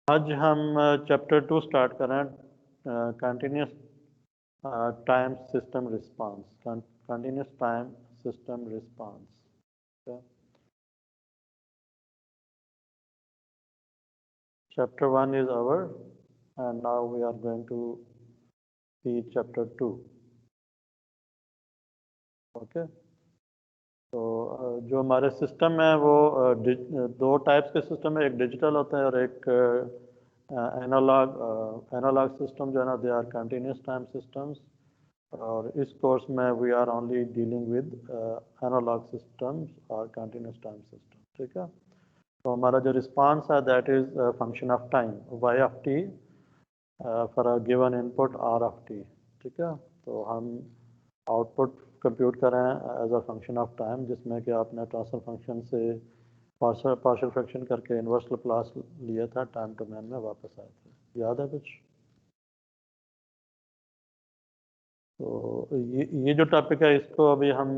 आज हम chapter 2 start कर रहे हैं, continuous time system response. Continuous time system response. Chapter 1 is over, and now we are going to see chapter 2. Okay. तो जो हमारे सिस्टम है वो दो टाइप्स के सिस्टम है, एक डिजिटल होता है और एक एनालॉग सिस्टम जो है ना, they are continuous time systems. और इस कोर्स में we are only dealing with analogue systems और कंटिन्यूस टाइम सिस्टम। ठीक है। तो हमारा जो रिस्पांस है that is function of time y of t for a given input r of t। ठीक है। तो हम आउटपुट कंप्यूट कर रहे हैं as a function of time, जिसमें कि आपने ट्रांसफर फंक्शन से पार्शियल फ्रैक्शन करके इन्वर्स लैप्लास लिया था, टाइम डोमेन में वापस आए थे। याद है कुछ? तो ये जो टॉपिक है इसको अभी हम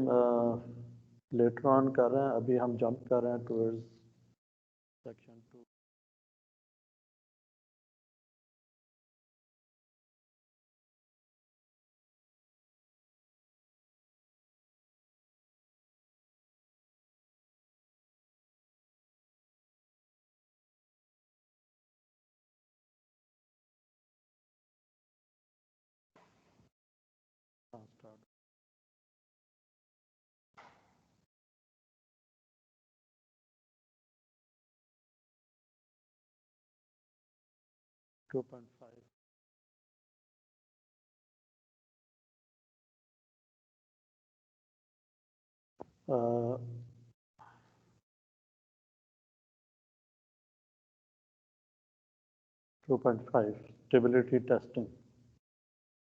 लेटर ऑन कर रहे हैं। अभी हम जंप कर रहे हैं towards section 2। Start 2.5। 2.5 stability testing.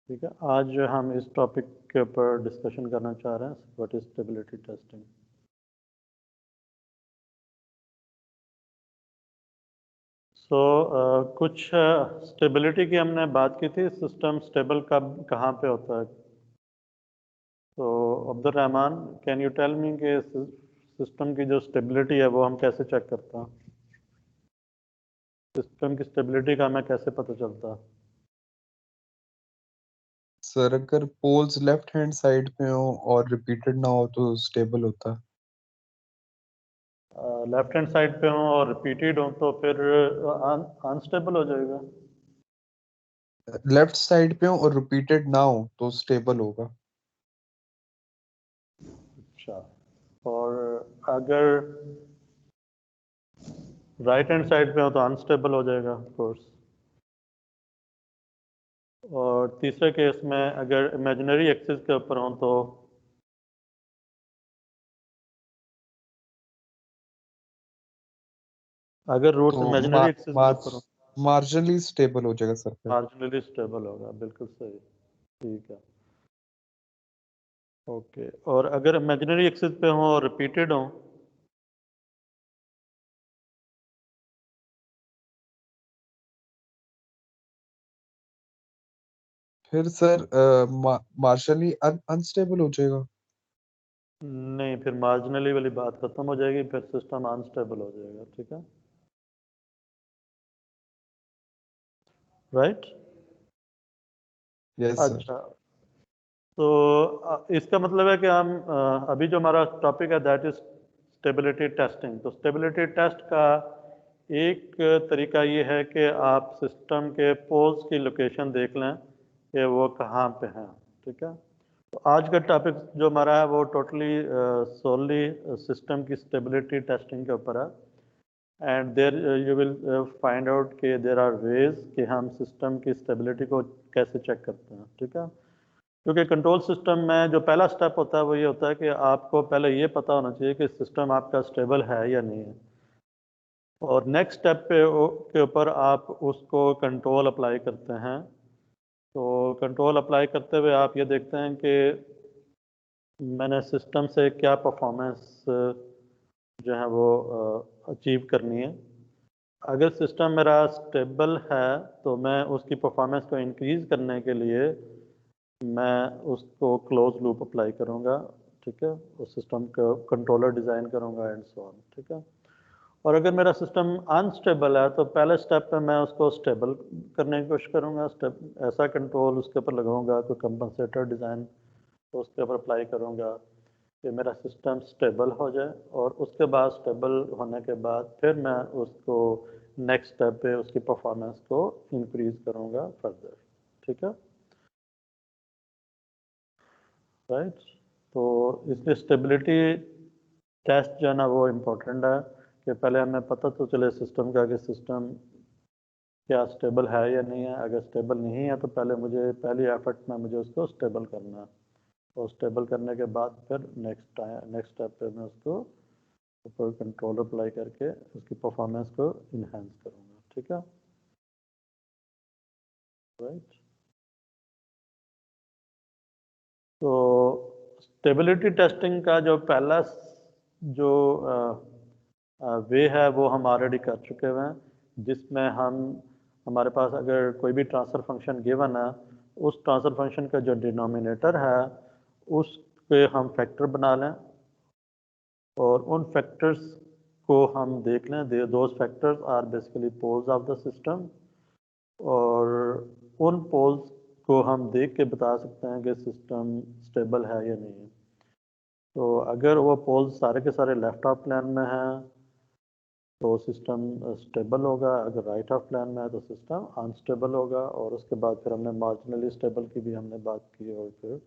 ठीक है। आज हम इस टॉपिक के ऊपर डिस्कशन करना चाह रहे हैं, व्हाट इज स्टेबिलिटी टेस्टिंग। सो कुछ स्टेबिलिटी की हमने बात की थी, सिस्टम स्टेबल कब कहाँ पे होता है। तो Abdul Rahman, can you tell me कि सिस्टम की जो स्टेबिलिटी है वो हम कैसे चेक करते हैं? सिस्टम की स्टेबिलिटी का हमें कैसे पता चलता है? सर अगर पोल्स लेफ्ट हैंड साइड पे हो और रिपीटेड ना हो तो स्टेबल होता है। लेफ्ट हैंड साइड पे हो और रिपीटेड हो तो फिर अनस्टेबल हो जाएगा। लेफ्ट साइड पे हो और रिपीटेड ना हो तो स्टेबल होगा। अच्छा। और अगर राइट हैंड साइड पे हो तो अनस्टेबल हो जाएगा ऑफ कोर्स। और तीसरे केस में अगर इमेजिनरी एक्सिस के ऊपर हो तो अगर रूट्स तो इमेजिनरी एक्सिस के ऊपर हो मार्जिनली स्टेबल हो जाएगा सर पे। मार्जिनली स्टेबल होगा। बिल्कुल सही। ठीक है। ओके। और अगर इमेजिनरी एक्सिस पे हो और रिपीटेड हो फिर सर मार्जिनली अनस्टेबल हो जाएगा। नहीं, फिर मार्जिनली वाली बात खत्म हो जाएगी, फिर सिस्टम अनस्टेबल हो जाएगा। ठीक है। राइट। Yes sir. अच्छा। तो इसका मतलब है कि हम अभी जो हमारा टॉपिक है दैट इज स्टेबिलिटी टेस्टिंग। तो स्टेबिलिटी टेस्ट का एक तरीका ये है कि आप सिस्टम के पोल्स की लोकेशन देख लें कि वो कहाँ पे हैं। ठीक है। तो आज का टॉपिक जो हमारा है वो टोटली सोली सिस्टम की स्टेबिलिटी टेस्टिंग के ऊपर है। And there you will find out कि देर आर वेज कि हम सिस्टम की स्टेबिलिटी को कैसे चेक करते हैं। ठीक है। क्योंकि कंट्रोल सिस्टम में जो पहला स्टेप होता है वो ये होता है कि आपको पहले ये पता होना चाहिए कि सिस्टम आपका स्टेबल है या नहीं है। और नेक्स्ट स्टेप के ऊपर आप उसको कंट्रोल अप्लाई करते हैं। तो कंट्रोल अप्लाई करते हुए आप ये देखते हैं कि मैंने सिस्टम से क्या परफॉर्मेंस जो है वो अचीव करनी है। अगर सिस्टम मेरा स्टेबल है तो मैं उसकी परफॉर्मेंस को इंक्रीज़ करने के लिए मैं उसको क्लोज लूप अप्लाई करूँगा। ठीक है। उस सिस्टम का कंट्रोलर डिज़ाइन करूँगा एंड सो ऑन। ठीक है। और अगर मेरा सिस्टम अनस्टेबल है तो पहले स्टेप पे मैं उसको स्टेबल करने की कोशिश करूँगा, स्टेप ऐसा कंट्रोल उसके ऊपर लगाऊंगा, कोई कंपनसेटर डिज़ाइन तो उसके ऊपर अप्लाई करूँगा कि मेरा सिस्टम स्टेबल हो जाए, और उसके बाद स्टेबल होने के बाद फिर मैं उसको नेक्स्ट स्टेप पे उसकी परफॉर्मेंस को इंक्रीज करूँगा फर्दर। ठीक है, राइट। तो इसलिए स्टेबिलिटी टेस्ट जो है ना वो इम्पोर्टेंट है कि पहले हमें पता तो चले सिस्टम का कि सिस्टम क्या स्टेबल है या नहीं है। अगर स्टेबल नहीं है तो पहले मुझे पहली एफर्ट में मुझे उसको स्टेबल करना है, और स्टेबल करने के बाद फिर नेक्स्ट स्टेप पे मैं उसको ऊपर कंट्रोल अप्लाई करके उसकी परफॉर्मेंस को इन्हेंस करूँगा। ठीक है, राइट। तो स्टेबिलिटी टेस्टिंग का जो पहला जो वे है वो हम ऑलरेडी कर चुके हुए हैं, जिसमें हम हमारे पास अगर कोई भी ट्रांसफ़र फंक्शन गिवन है, उस ट्रांसफ़र फंक्शन का जो डिनोमिनेटर है उस पे हम फैक्टर बना लें, और उन फैक्टर्स को हम देख लें। Those factors are basically poles of the system, और उन पोल्स को हम देख के बता सकते हैं कि सिस्टम स्टेबल है या नहीं। तो अगर वो पोल्स सारे के सारे लेफ्ट ऑफ प्लेन में हैं तो सिस्टम स्टेबल होगा, अगर राइट ऑफ प्लेन में है तो सिस्टम अनस्टेबल होगा। और उसके बाद फिर हमने मार्जिनली स्टेबल की भी हमने बात की, और फिर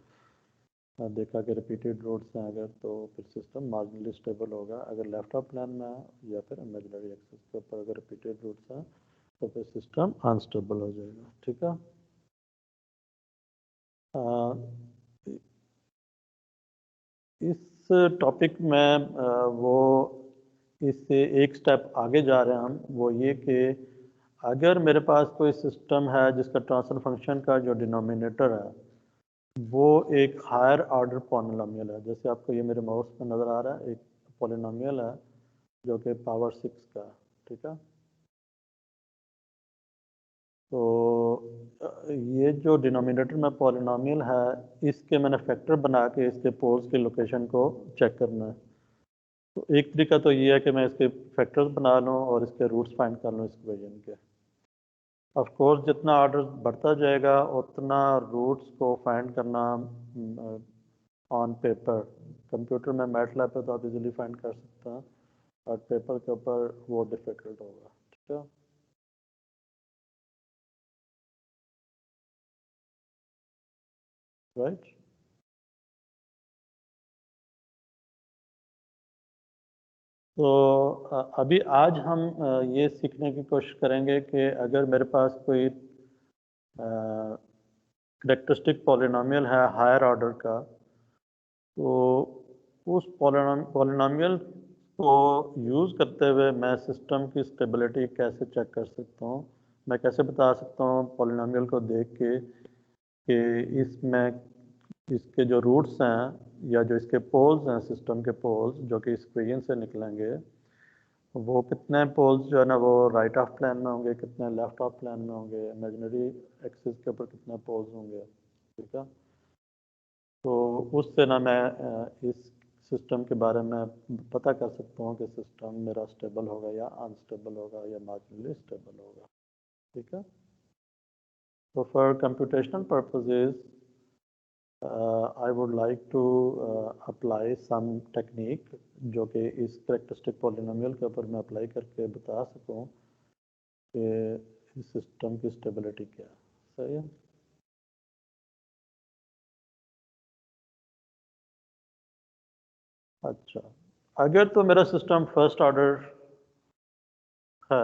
देखा कि रिपीटेड रूट्स हैं अगर, तो फिर सिस्टम मार्जिनली स्टेबल होगा अगर लेफ्ट ऑफ प्लेन में है, या फिर इमेजिनरी एक्सिस के ऊपर अगर रिपीटेड रूट्स हैं तो फिर सिस्टम अनस्टेबल हो जाएगा। ठीक है, इस टॉपिक में वो इससे एक स्टेप आगे जा रहे हैं हम, वो ये कि अगर मेरे पास कोई सिस्टम है जिसका ट्रांसफर फंक्शन का जो डिनोमिनेटर है वो एक हायर ऑर्डर पॉलिनोमियल है, जैसे आपको ये मेरे माउस पे नज़र आ रहा है, एक पॉलिनोमियल है जो कि पावर 6 का है। ठीक है, तो ये जो डिनोमिनेटर में पॉलिनोमियल है इसके मैंने फैक्टर बना के इसके पोल्स की लोकेशन को चेक करना है। तो एक तरीका तो ये है कि मैं इसके फैक्टर्स बना लूँ और इसके रूट्स फाइंड कर लूँ इस इक्वेशन के। ऑफ कोर्स जितना ऑर्डर बढ़ता जाएगा उतना रूट्स को फाइंड करना ऑन पेपर, कंप्यूटर में मैटलैब पे तो आप इजीली फाइंड कर सकते हैं, और पेपर के ऊपर वो डिफिकल्ट होगा। ठीक है, राइट। तो अभी आज हम ये सीखने की कोशिश करेंगे कि अगर मेरे पास कोई करेक्टरिस्टिक पॉलिनोमियल है हायर ऑर्डर का, तो उस पॉलिनोमियल को यूज़ करते हुए मैं सिस्टम की स्टेबिलिटी कैसे चेक कर सकता हूँ। मैं कैसे बता सकता हूँ पॉलिनोमियल को देख के कि इसमें इसके जो रूट्स हैं या जो इसके पोल्स हैं, सिस्टम के पोल्स जो कि इस इक्वेशन से निकलेंगे, वो कितने पोल्स जो है ना वो राइट ऑफ प्लेन में होंगे, कितने लेफ्ट ऑफ प्लेन में होंगे, इमेजिनरी एक्सिस के ऊपर कितने पोल्स होंगे। ठीक है, तो उससे ना मैं इस सिस्टम के बारे में पता कर सकता हूँ कि सिस्टम मेरा स्टेबल होगा या अनस्टेबल होगा या मार्जिनली स्टेबल होगा। ठीक है, तो for computational purposes I would like to apply some technique जो कि इस करेक्टरिस्टिक पॉलिनोमियल के ऊपर मैं अप्लाई करके बता सकूं कि इस सिस्टम की स्टेबिलिटी क्या है। सही है। अच्छा, अगर तो मेरा सिस्टम फर्स्ट ऑर्डर है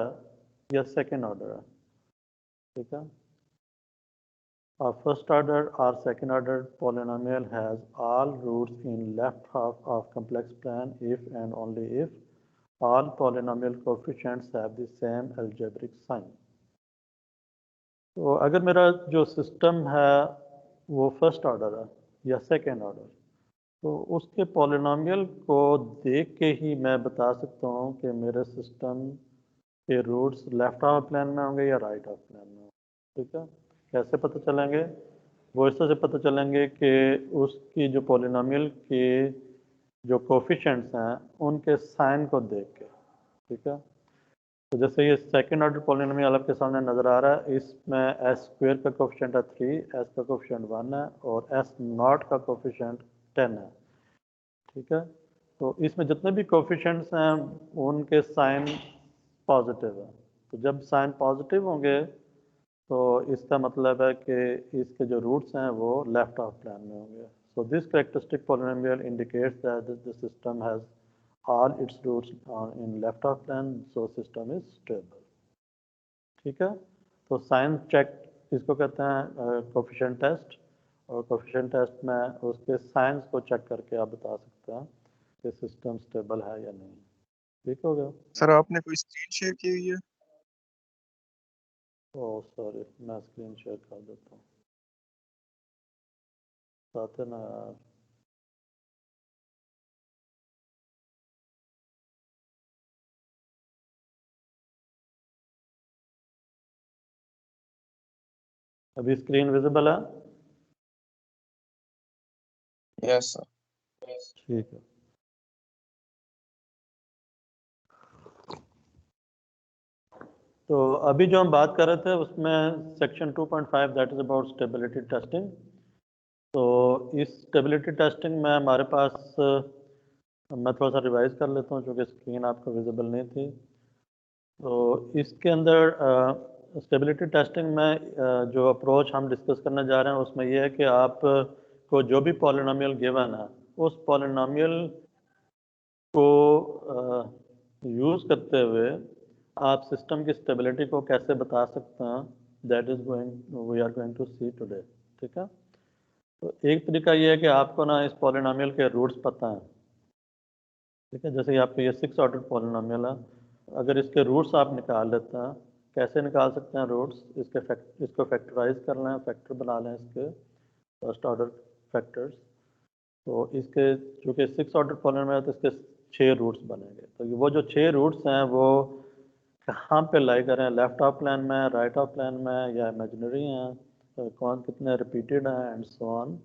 या सेकंड ऑर्डर है। ठीक है, a first order or second order polynomial has all roots in left half of complex plan if and only if all polynomial coefficients have the same algebraic sign। तो अगर मेरा जो system है वो first order है या second order, तो उसके पॉलिनोमियल को देख के ही मैं बता सकता हूँ कि मेरे सिस्टम के रूट्स लेफ्ट ऑफ प्लेन में होंगे या राइट ऑफ प्लेन में होंगे। ठीक है, कैसे पता चलेंगे? वो इस तरह से पता चलेंगे कि उसकी जो पॉलिनोमियल के जो कोफिशेंट्स हैं उनके साइन को देख के। ठीक है। तो जैसे ये सेकंड ऑर्डर पॉलिनोमियल आपके सामने नज़र आ रहा है, इसमें एस स्क्वायर का कोफिशिएंट है 3, एस का कोफिशिएंट 1 है और एस नॉट का कोफिशिएंट 10 है। ठीक है। तो इसमें जितने भी कोफिशिएंट्स हैं उनके साइन पॉजिटिव है। तो जब साइन पॉजिटिव होंगे तो इसका मतलब है कि इसके जो रूट्स हैं वो लेफ्ट ऑफ प्लेन में होंगे। So this characteristic polynomial indicates that the system has all its roots in left of plane, so system is stable। ठीक है। तो साइन चेक इसको कहते हैं कोफिशिएंट टेस्ट, और कोफिशिएंट टेस्ट में उसके साइंस को चेक करके आप बता सकते हैं कि सिस्टम स्टेबल है या नहीं। ठीक हो गया। सर आपने कोई स्क्रीन शेयर की हुई है? ओह सॉरी, मैं स्क्रीन शेयर कर देता हूँ, साथ ना यार। अभी स्क्रीन विजिबल है? Yes sir. ठीक है। तो अभी जो हम बात कर रहे थे उसमें section 2.5 that is about stability testing. तो इस स्टेबिलिटी टेस्टिंग में हमारे पास मैं थोड़ा सा रिवाइज कर लेता हूँ क्योंकि स्क्रीन आपको विजिबल नहीं थी। तो इसके अंदर स्टेबिलिटी टेस्टिंग में जो अप्रोच हम डिस्कस करने जा रहे हैं उसमें यह है कि आप को जो भी पॉलिनोमियल गिवन है उस पॉलिनोमियल को यूज़ करते हुए आप सिस्टम की स्टेबिलिटी को कैसे बता सकते हैं, that is going we are going to see today. ठीक है। तो एक तरीका ये है कि आपको ना इस पॉलिनोमियल के रूट्स पता हैं। ठीक है। जैसे आपके ये 6 ऑर्डर पॉलिनोमियल है, अगर इसके रूट्स आप निकाल लेते हैं, कैसे निकाल सकते हैं रूट्स, इसको फैक्टराइज कर लें, फैक्टर बना लें इसके फर्स्ट ऑर्डर फैक्टर्स। तो इसके चूँकि 6 ऑर्डर पॉलिनोमियल है तो इसके 6 रूट्स बनेंगे। तो वो जो 6 रूट्स हैं वो कहाँ पे लाई करें, लेफ्ट ऑफ प्लेन में, राइट ऑफ प्लेन में, या इमेजिनरी हैं, तो कौन कितने रिपीटेड हैं एंड सो ऑन,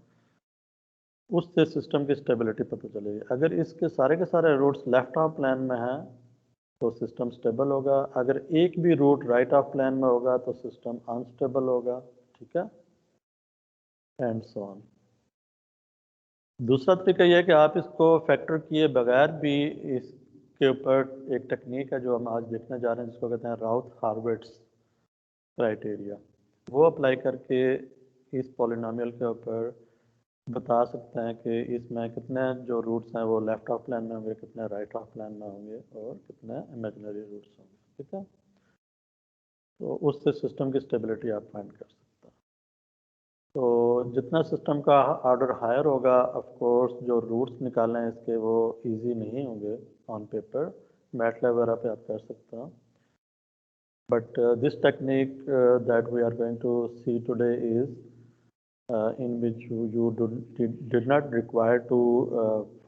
उससे सिस्टम की स्टेबिलिटी पता चलेगी। अगर इसके के सारे रूट्स लेफ्ट ऑफ प्लेन में हैं तो सिस्टम स्टेबल होगा, अगर एक भी रूट राइट ऑफ प्लेन में होगा तो सिस्टम अनस्टेबल होगा। ठीक है, एंड सो ऑन। दूसरा तरीका यह है कि आप इसको फैक्टर किए बगैर भी इसके ऊपर एक टेक्निक है जो हम आज देखने जा रहे हैं जिसको कहते हैं राउथ हार्विट्ज क्राइटेरिया, वो अप्लाई करके इस पॉलिनोमियल के ऊपर बता सकते हैं कि इसमें कितने जो रूट्स हैं वो लेफ्ट ऑफ प्लेन में होंगे, कितने राइट ऑफ प्लेन में होंगे और कितने इमेजिनरी रूट्स होंगे। ठीक है। तो उससे सिस्टम की स्टेबिलिटी आप फाइंड कर सकते हैं। तो जितना सिस्टम का ऑर्डर हायर होगा, ऑफ कोर्स जो रूट्स निकालने हैं इसके वो इजी नहीं होंगे ऑन पेपर, मैटलैब वगैरह पे आप कर सकते हैं। But this technique that we are going to see today is in which did not require to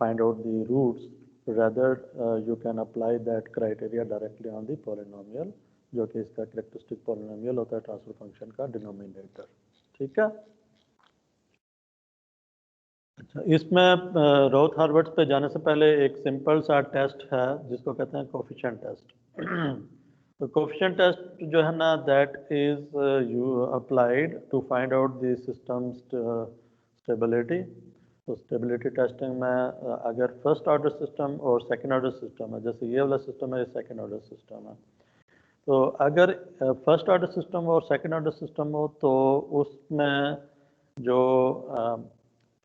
find out the roots, rather you can apply that criteria directly on the polynomial, जो कि इसका characteristic polynomial होता है transfer function का denominator. ठीक है। अच्छा, इसमें राउथ हार्वर्ड्स पे जाने से पहले एक सिंपल सा टेस्ट है जिसको कहते हैं कोफिशिएंट टेस्ट। तो कोफिशिएंट टेस्ट जो है ना, that is you applied to find out the system stability. तो स्टेबिलिटी टेस्टिंग में अगर फर्स्ट ऑर्डर सिस्टम और सेकंड ऑर्डर सिस्टम है, जैसे ये वाला सिस्टम है, ये सेकंड ऑर्डर सिस्टम है, तो अगर फर्स्ट ऑर्डर सिस्टम और सेकंड ऑर्डर सिस्टम हो तो उसमें जो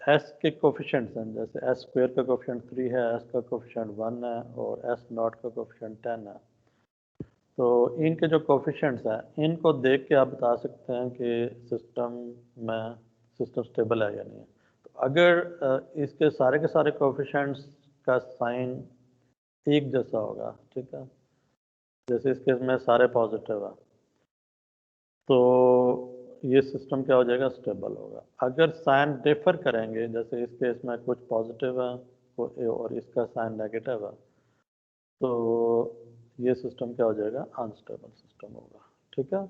एस के कोफिशिएंट्स हैं, जैसे एस स्क्वायर का कोफिशिएंट 3 है, एस का कोफिशिएंट 1 है और एस नॉट का कोफिशिएंट 10 है। तो इनके जो कोफिशिएंट्स हैं इनको देख के आप बता सकते हैं कि सिस्टम स्टेबल है या नहीं है। तो अगर इसके के सारे कोफिशिएंट्स का साइन एक जैसा होगा, ठीक है, जैसे इस केस में सारे पॉजिटिव है, तो ये सिस्टम क्या हो जाएगा, स्टेबल होगा। अगर साइन डिफर करेंगे, जैसे इस केस में कुछ पॉजिटिव है और इसका साइन नेगेटिव है, तो ये सिस्टम क्या हो जाएगा, अनस्टेबल सिस्टम होगा। ठीक है,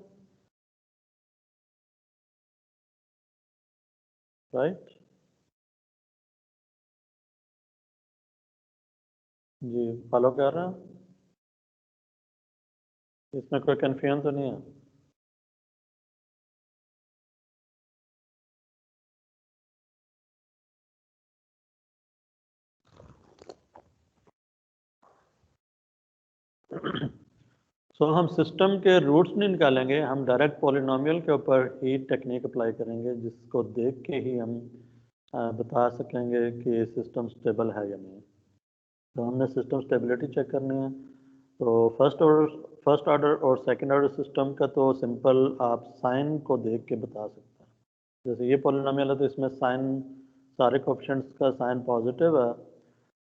राइट जी, फॉलो कर रहे हैं। इसमें कोई कन्फ्यूजन तो नहीं है? सो हम सिस्टम के रूट्स नहीं निकालेंगे, हम डायरेक्ट पॉलिनोमियल के ऊपर ही टेक्निक अप्लाई करेंगे, जिसको देख के ही हम बता सकेंगे कि सिस्टम स्टेबल है या नहीं। तो हमने सिस्टम स्टेबिलिटी चेक करनी है। तो फर्स्ट ऑर्डर और सेकंड ऑर्डर सिस्टम का तो सिंपल आप साइन को देख के बता सकते हैं। जैसे ये पॉलिनोमियल है तो इसमें साइन, सारे कोएफिशिएंट्स का साइन पॉजिटिव है,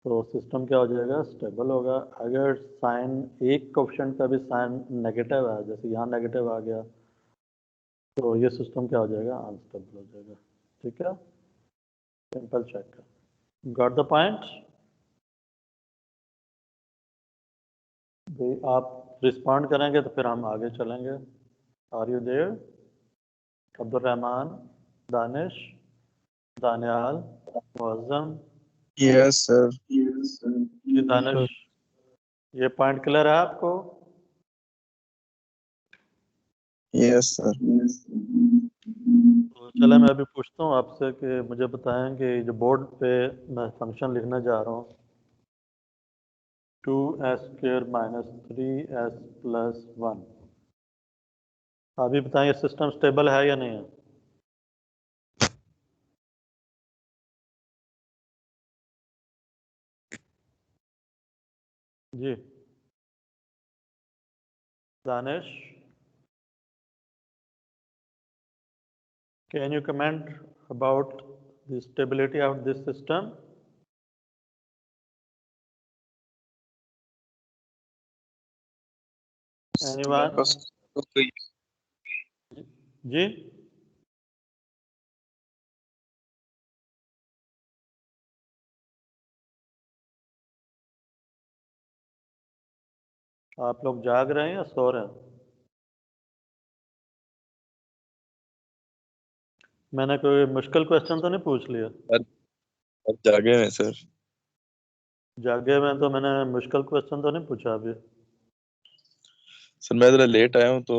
तो सिस्टम क्या हो जाएगा, स्टेबल होगा। अगर साइन एक कोएफिशिएंट का भी साइन नेगेटिव है, जैसे यहाँ नेगेटिव आ गया, तो ये सिस्टम क्या हो जाएगा, अनस्टेबल हो जाएगा। ठीक है, simple check. Got the point? आप रिस्पॉन्ड करेंगे तो फिर हम आगे चलेंगे। Are you there? Abdul Rahman, Danish, Daniyal, Muazzam. Yes sir. जी दानिश, ये पॉइंट क्लियर है आपको? Yes sir. तो चले मैं अभी पूछता हूँ आपसे कि मुझे बताएं कि जो बोर्ड पे मैं फंक्शन लिखना जा रहा हूँ 2s² - 3s + 1, अभी बताएं ये सिस्टम स्टेबल है या नहीं है? जी Danish, can you comment about the stability of this system? Anyone? जी आप लोग जाग रहे हैं या सो रहे हैं? मैंने कोई मुश्किल क्वेश्चन तो नहीं पूछ लिया? अब जागे हैं सर। जागे में तो मैंने मुश्किल क्वेश्चन तो नहीं पूछा अभी? सर मैं जरा लेट आया हूँ तो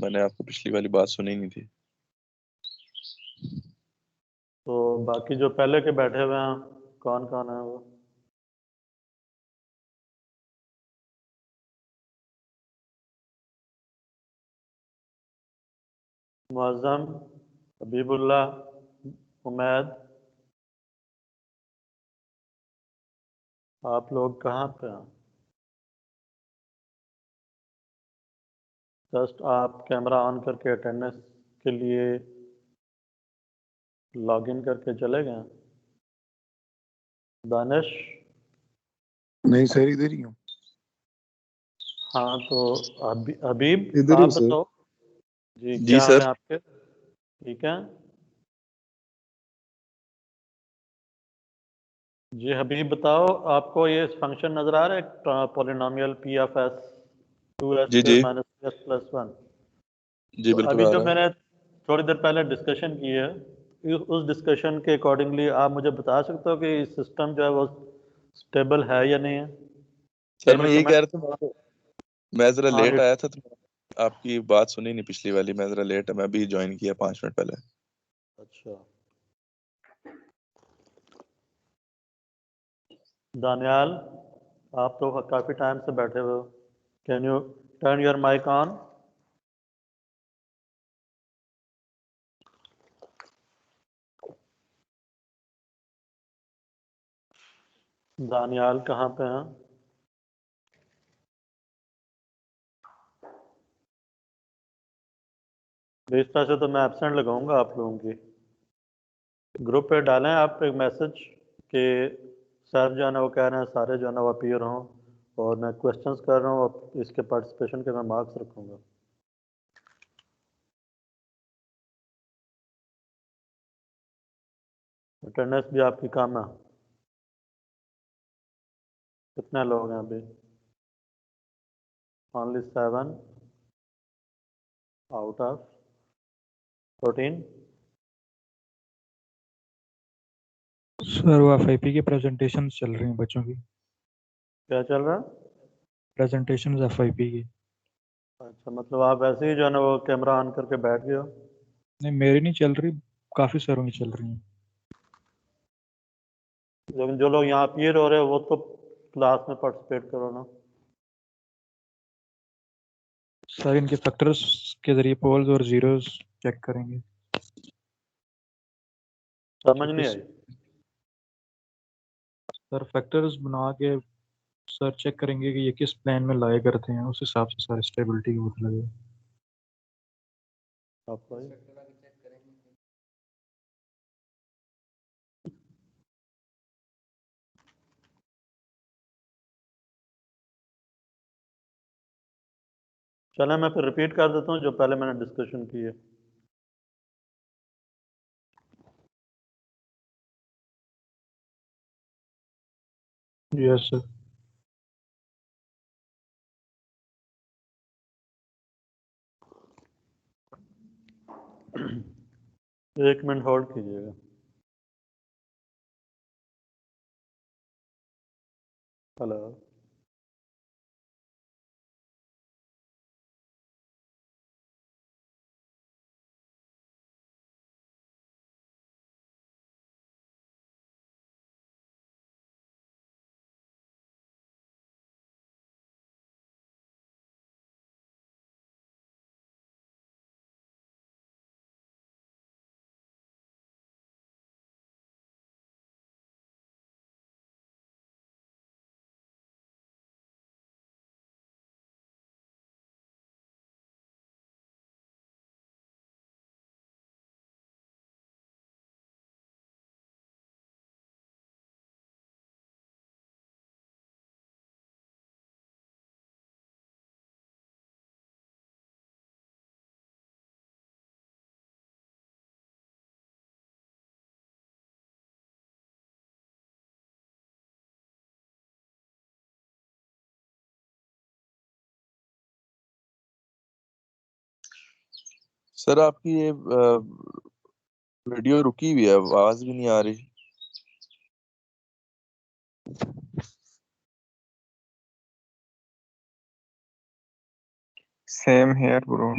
मैंने आपको पिछली वाली बात सुनी नहीं थी। तो बाकी जो पहले के बैठे हुए हैं कौन कौन है वो? मुअज्जम, हबीबुल्लाह, उमैद, आप लोग कहाँ पे हैं? जस्ट आप कैमरा ऑन करके अटेंडेंस के लिए लॉगिन करके चले गए? दानिश? नहीं सर, इधर ही हूँ। हाँ तो हबीब इधर आप हूँ सर। बताओ जी, जी क्या हाल सर। है आपके? ठीक है जी। हबीब बताओ, आपको ये फंक्शन नजर आ रहा है पॉलिनोमियल पी ऑफ एस, जी 2s² जी - s + 1? जी तो बिल्कुल अभी आ जो रहा है। मैंने थोड़ी देर पहले डिस्कशन की है, उस डिस्कशन के अकॉर्डिंगली आप मुझे बता सकते हो कि सिस्टम जो है वो स्टेबल है या नहीं है? सर कैन यू मैं यही कमेंट? कह रहा था, मैं जरा हाँ लेट आया था तो आपकी बात सुनी नहीं पिछली वाली। मैं जरा लेट है, मैं अभी ज्वाइन किया 5 मिनट पहले। अच्छा दानियाल, आप तो काफ़ी टाइम से बैठे हुए हो, can you turn your mic on? Daniyal कहाँ पे हैं? इस तरह से तो मैं एब्सेंट लगाऊंगा आप लोगों की। ग्रुप पे डालें आप एक मैसेज कि सर जो है ना वो कह रहे हैं सारे जो है ना वो अपीयर हों, और मैं क्वेश्चंस कर रहा हूँ और इसके पार्टिसिपेशन के मैं मार्क्स रखूँगा। अटेंडेंस भी आपकी कम है। कितने लोग हैं अभी? Only 7 out of 14। सर वो एफआईपी की प्रेजेंटेशन चल रही हैं बच्चों की, क्या चल रहा है? प्रेजेंटेशन एफआईपी की। अच्छा, मतलब आप वैसे ही जो है ना वो कैमरा ऑन करके बैठ गए हो। नहीं, मेरी नहीं चल रही, काफी सारों की चल रही है। लेकिन जो लोग यहाँ अपीयर हो रहे हो वो तो क्लास में पार्टिसिपेट करो ना। सर इनके फैक्टर्स के जरिए पोल्स और जीरोस चेक करेंगे। समझ नहीं आई। सर फैक्टर्स बना के सर चेक करेंगे कि ये किस प्लान में लाए करते हैं, उस हिसाब से सारी स्टेबिलिटी की पता लगेगा। आपको आई? चले मैं फिर रिपीट कर देता हूँ जो पहले मैंने डिस्कशन की है। Yes sir. एक मिनट होल्ड कीजिएगा। हेलो। सर आपकी ये वीडियो रुकी हुई है, आवाज भी नहीं आ रही। Same here bro.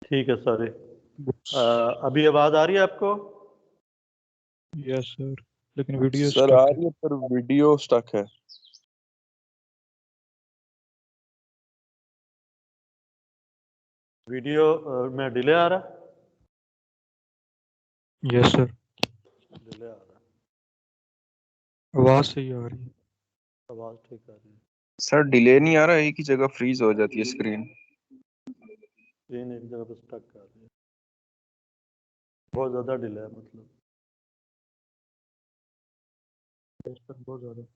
ठीक है, सॉरी। अभी आवाज़ आ रही है आपको? यस सर, लेकिन वीडियो सर आ स्टक है। रही है पर वीडियो स्टक है। वीडियो में डिले आ रहा है? यस सर, डिले आ रहा है। आवाज़ सही आ रही है। आवाज़ ठीक आ रही है। सर डिले नहीं आ रहा, एक ही जगह फ्रीज हो जाती है स्क्रीन। स्क्रीन एक जगह पे स्टक कर रही है। बहुत ज़्यादा डिले है मतलब। यस सर, बहुत ज़्यादा।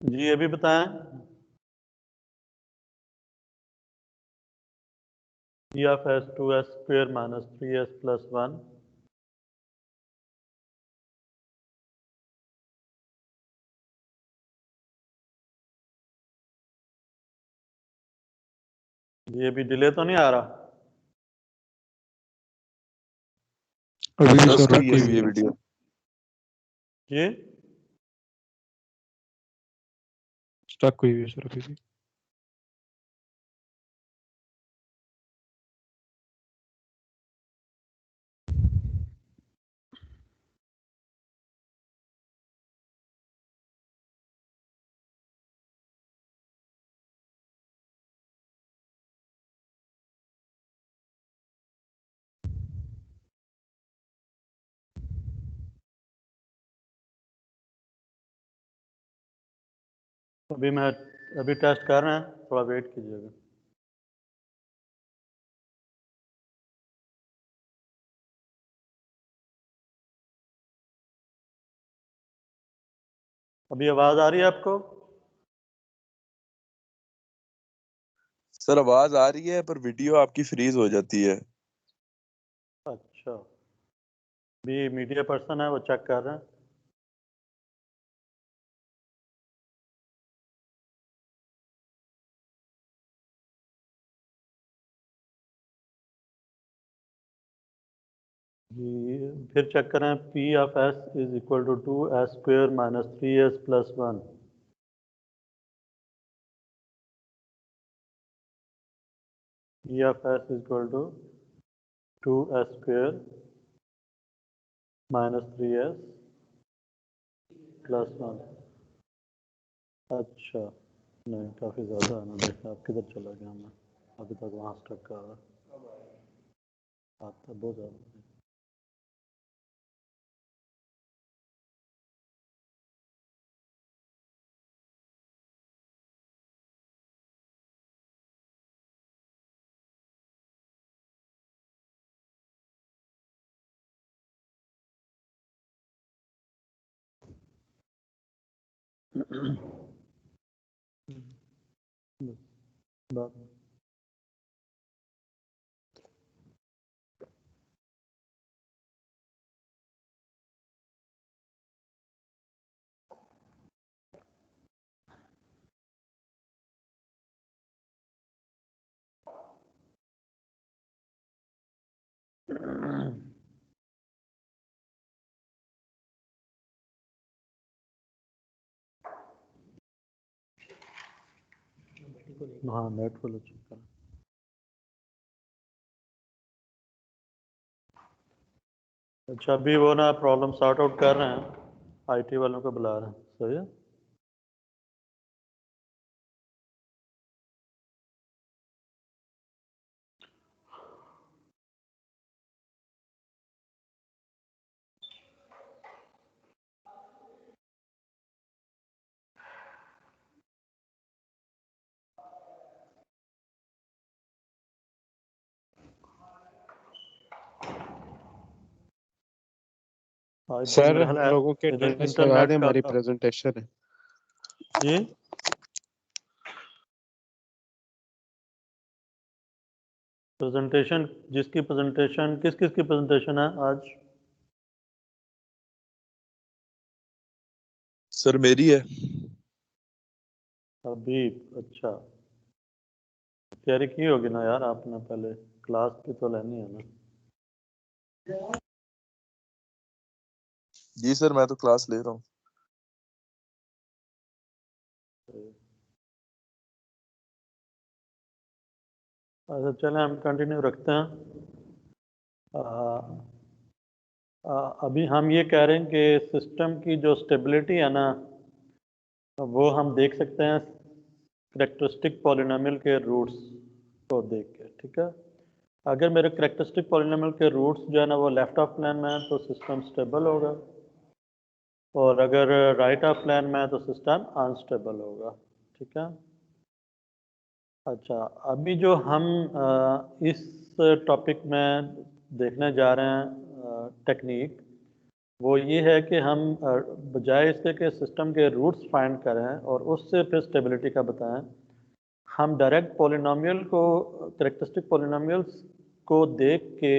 जी अभी बताएं। e of s 2s square minus 3s plus 1। ये अभी डिले तो नहीं आ रहा? अभी भी सर सर स्टक रुकी हुई हुई है है। वीडियो। ये स्टक हुई हुई है सर अभी भी। अभी टेस्ट कर रहे हैं, थोड़ा वेट कीजिएगा। अभी आवाज़ आ रही है आपको? सर आवाज आ रही है पर वीडियो आपकी फ्रीज हो जाती है। अच्छा, अभी मीडिया पर्सन है वो चेक कर रहे हैं। जी फिर चेक करें P of S is equal to 2s square minus 3s plus 1। P of S is equal to 2s square minus 3s plus 1। अच्छा नहीं काफ़ी ज़्यादा है ना, देखा आप किधर चला गया मैं अभी तक वहाँ स्टक कर रहा आता बहुत ज़्यादा। बात हाँ नेट फुल हो चुका है। अच्छा अभी वो ना प्रॉब्लम सॉर्ट आउट कर रहे हैं, आईटी वालों को बुला रहे हैं, सही है। आज सर मेरे ख्याल है लोगों के इधर अटेंडेंस लगा दें, इंटरनेट हमारी का प्रेजेंटेशन है। जी प्रेजेंटेशन जिसकी प्रेजेंटेशन किस किस की प्रेजेंटेशन है आज? सर मेरी है। अभी अच्छा तैयारी की होगी ना यार आपने, पहले क्लास भी तो लेनी है ना। जी सर मैं तो क्लास ले रहा हूँ। अच्छा चलें हम कंटिन्यू रखते हैं। अभी हम ये कह रहे हैं कि सिस्टम की जो स्टेबिलिटी है ना वो हम देख सकते हैं करेक्टरिस्टिक पॉलिनोमियल के रूट्स को देख के, ठीक है। अगर मेरे करेक्टरिस्टिक पॉलिनोमियल के रूट्स जो है ना वो लेफ्ट ऑफ प्लेन में है तो सिस्टम स्टेबल होगा, और अगर राइट ऑफ प्लेन में है तो सिस्टम अनस्टेबल होगा, ठीक है। अच्छा अभी जो हम इस टॉपिक में देखने जा रहे हैं टेक्निक, वो ये है कि हम बजाय इसके कि सिस्टम के रूट्स फाइंड करें और उससे फिर स्टेबिलिटी का बताएं, हम डायरेक्ट पॉलिनोमियल को करेक्टरिस्टिक पॉलिनोमियल्स को देख के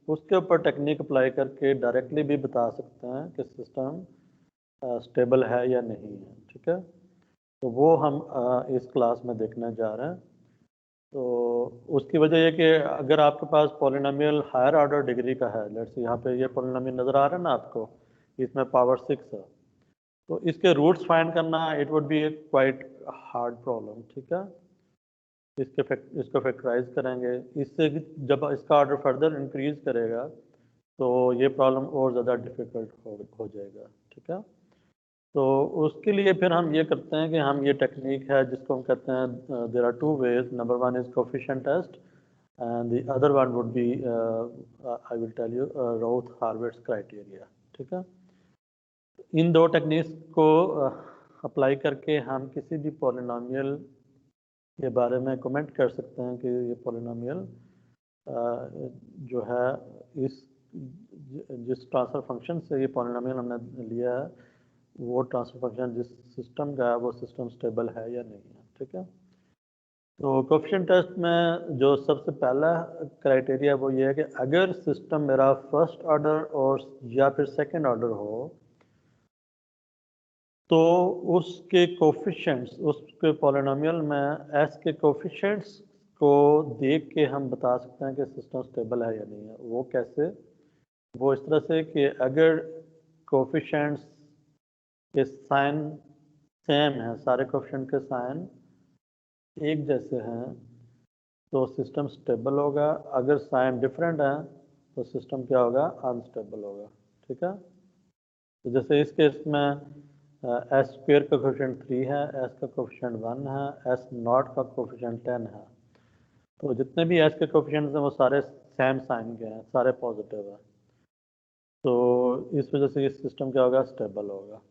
उसके ऊपर टेक्निक अप्लाई करके डायरेक्टली भी बता सकते हैं कि सिस्टम स्टेबल है या नहीं है, ठीक है। तो वो हम इस क्लास में देखने जा रहे हैं। तो उसकी वजह ये कि अगर आपके पास पॉलिनोमियल हायर ऑर्डर डिग्री का है, लेट्स यहाँ पे ये पॉलिनोमियल नज़र आ रहा है ना आपको, इसमें पावर 6 है, तो इसके रूट्स फाइंड करना it would be quite hard problem, ठीक है। इसको फैक्टराइज करेंगे, इससे जब इसका ऑर्डर फर्दर इंक्रीज करेगा तो ये प्रॉब्लम और ज़्यादा डिफ़िकल्ट हो जाएगा, ठीक है। तो उसके लिए फिर हम ये करते हैं कि हम ये टेक्निक है जिसको हम कहते हैं there are two ways, number one is coefficient test and the other one would be I will tell you Routh Hurwitz criteria, ठीक है। इन दो टेक्निक्स को अप्लाई करके हम किसी भी पॉलिनोमियल के बारे में कमेंट कर सकते हैं कि ये पॉलिनोमियल जो है इस जिस ट्रांसफर फंक्शन से ये पॉलिनोमियल हमने लिया है वो ट्रांसफर फंक्शन जिस सिस्टम का है वो सिस्टम स्टेबल है या नहीं है, ठीक है। तो कोफिशिएंट टेस्ट में जो सबसे पहला क्राइटेरिया वो ये है कि अगर सिस्टम मेरा फर्स्ट ऑर्डर और या फिर सेकंड ऑर्डर हो तो उसके कोफिशिएंट्स, उसके पॉलिनोमियल में एस के कोफिशिएंट्स को देख के हम बता सकते हैं कि सिस्टम स्टेबल है या नहीं है। वो कैसे? वो इस तरह से कि अगर कोफिशिएंट्स के साइन सेम हैं, सारे कोफिशिएंट के साइन एक जैसे हैं, तो सिस्टम स्टेबल होगा। अगर साइन डिफरेंट हैं तो सिस्टम क्या होगा, अनस्टेबल होगा। ठीक है, तो जैसे इस केस में एस स्क्वेयर का कोफिशिएंट 3 है, एस का कोफिशिएंट 1 है, एस नॉट का कोफिशिएंट 10 है। तो जितने भी एस के कोफिशिएंट्स हैं वो सारे सेम साइन के हैं, सारे पॉजिटिव हैं। तो इस वजह से ये सिस्टम क्या होगा, स्टेबल होगा।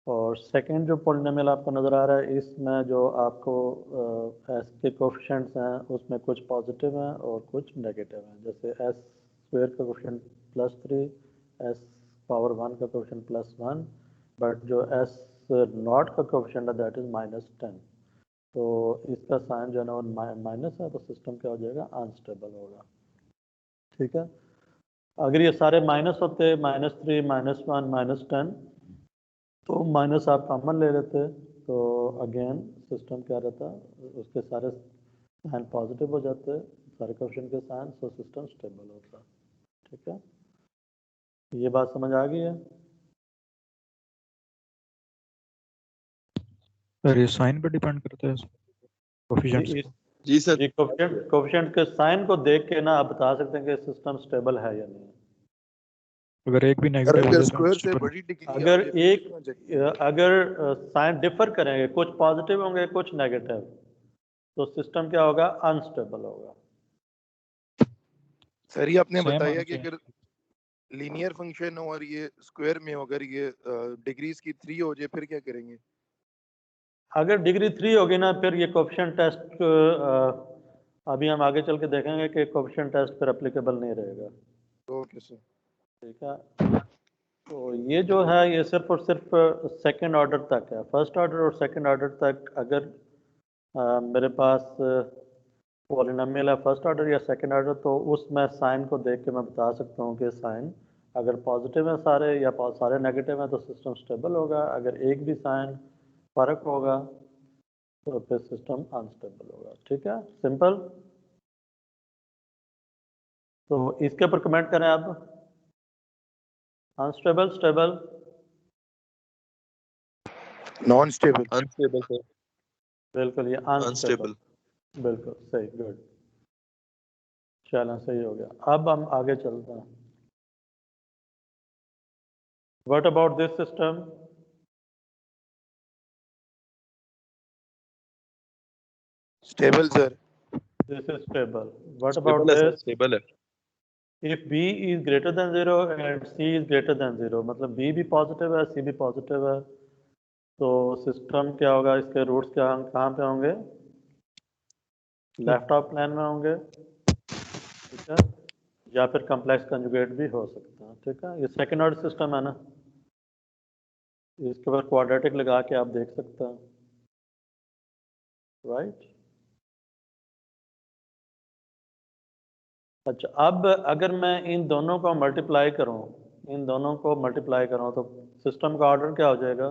और सेकंड जो पॉलिनोमियल आपको नज़र आ रहा है, इसमें जो आपको एस के कोफिशिएंट्स हैं उसमें कुछ पॉजिटिव हैं और कुछ नेगेटिव हैं। जैसे एस स्क्वायर का कोफिशिएंट +3, एस पावर 1 का कोफिशिएंट +1, बट जो एस नॉट का कोफिशिएंट है दैट इज़ -10। तो इसका साइन जो है ना वो माइनस है, तो सिस्टम क्या हो जाएगा, अनस्टेबल होगा। ठीक है, अगर ये सारे माइनस होते, -3, -1, -10, तो माइनस आप कॉमन ले लेते, तो अगेन सिस्टम क्या रहता, उसके सारे साइन पॉजिटिव हो जाते, सारे कोफिशिएंट के साइन, तो सिस्टम स्टेबल होता। ठीक है, ये बात समझ आ गई है? सर ये साइन पे डिपेंड करता है कोफिशिएंट्स जी, को? जी सर। जी कोफिशिएंट के साइन को देख के ना आप बता सकते हैं कि सिस्टम स्टेबल है या नहीं। अगर एक भी सर नेगेटिव हो अगर जाए तो स्क्वायर से अनस्टेबल। बड़ी डिग्री आ अगर जाए फिर एक कितना चाहिए? अगर साइन डिफर करेंगे, कुछ पॉजिटिव होंगे कुछ नेगेटिव, तो सिस्टम क्या होगा, अनस्टेबल होगा। सर ये आपने सेम बताया आना कि चाहिए। अगर लीनियर फंक्शन हो और ये स्क्वायर में हो, अगर ये डिग्रीज की 3 हो जाए फिर क्या करेंगे? अगर डिग्री 3 होगी ना, फिर ये कोफिशिएंट टेस्ट अभी हम आगे चल के देखेंगे कि कोफिशिएंट टेस्ट फिर एप्लीकेबल नहीं रहेगा। Okay sir. ठीक है, तो ये जो है ये सिर्फ और सिर्फ सेकंड ऑर्डर तक है। फर्स्ट ऑर्डर और सेकंड ऑर्डर तक अगर मेरे पास पॉलिनोमियल है फर्स्ट ऑर्डर या सेकंड ऑर्डर, तो उसमें साइन को देख के मैं बता सकता हूँ कि साइन अगर पॉजिटिव है सारे या सारे नेगेटिव हैं तो सिस्टम स्टेबल होगा। अगर एक भी साइन फर्क होगा तो फिर सिस्टम अनस्टेबल होगा। ठीक है, सिंपल। तो इसके ऊपर कमेंट करें आप, unstable, stable, non stable. Unstable sir. बिल्कुल ये अनस्टेबल, अनस्टेबल। बिल्कुल सही, गुड, चलो सही हो गया। अब हम आगे चलते हैं। What about this system? Stable sir. This is stable. What about stable है सर, दिस? स्टेबल है। If b is greater than 0 and c is greater than 0, मतलब b भी पॉजिटिव है, c भी पॉजिटिव है, तो सिस्टम क्या होगा, इसके रूट्स क्या कहाँ पे होंगे, लेफ्ट ऑफ प्लेन में होंगे। ठीक है, या फिर कम्प्लेक्स कंजुगेट भी हो सकता है। ठीक है, ये सेकंड ऑर्डर सिस्टम है ना, इसके ऊपर क्वाड्रेटिक लगा के आप देख सकते हैं, राइट। अच्छा, अब अगर मैं इन दोनों को मल्टीप्लाई करूं, इन दोनों को मल्टीप्लाई करूं तो सिस्टम का ऑर्डर क्या हो जाएगा?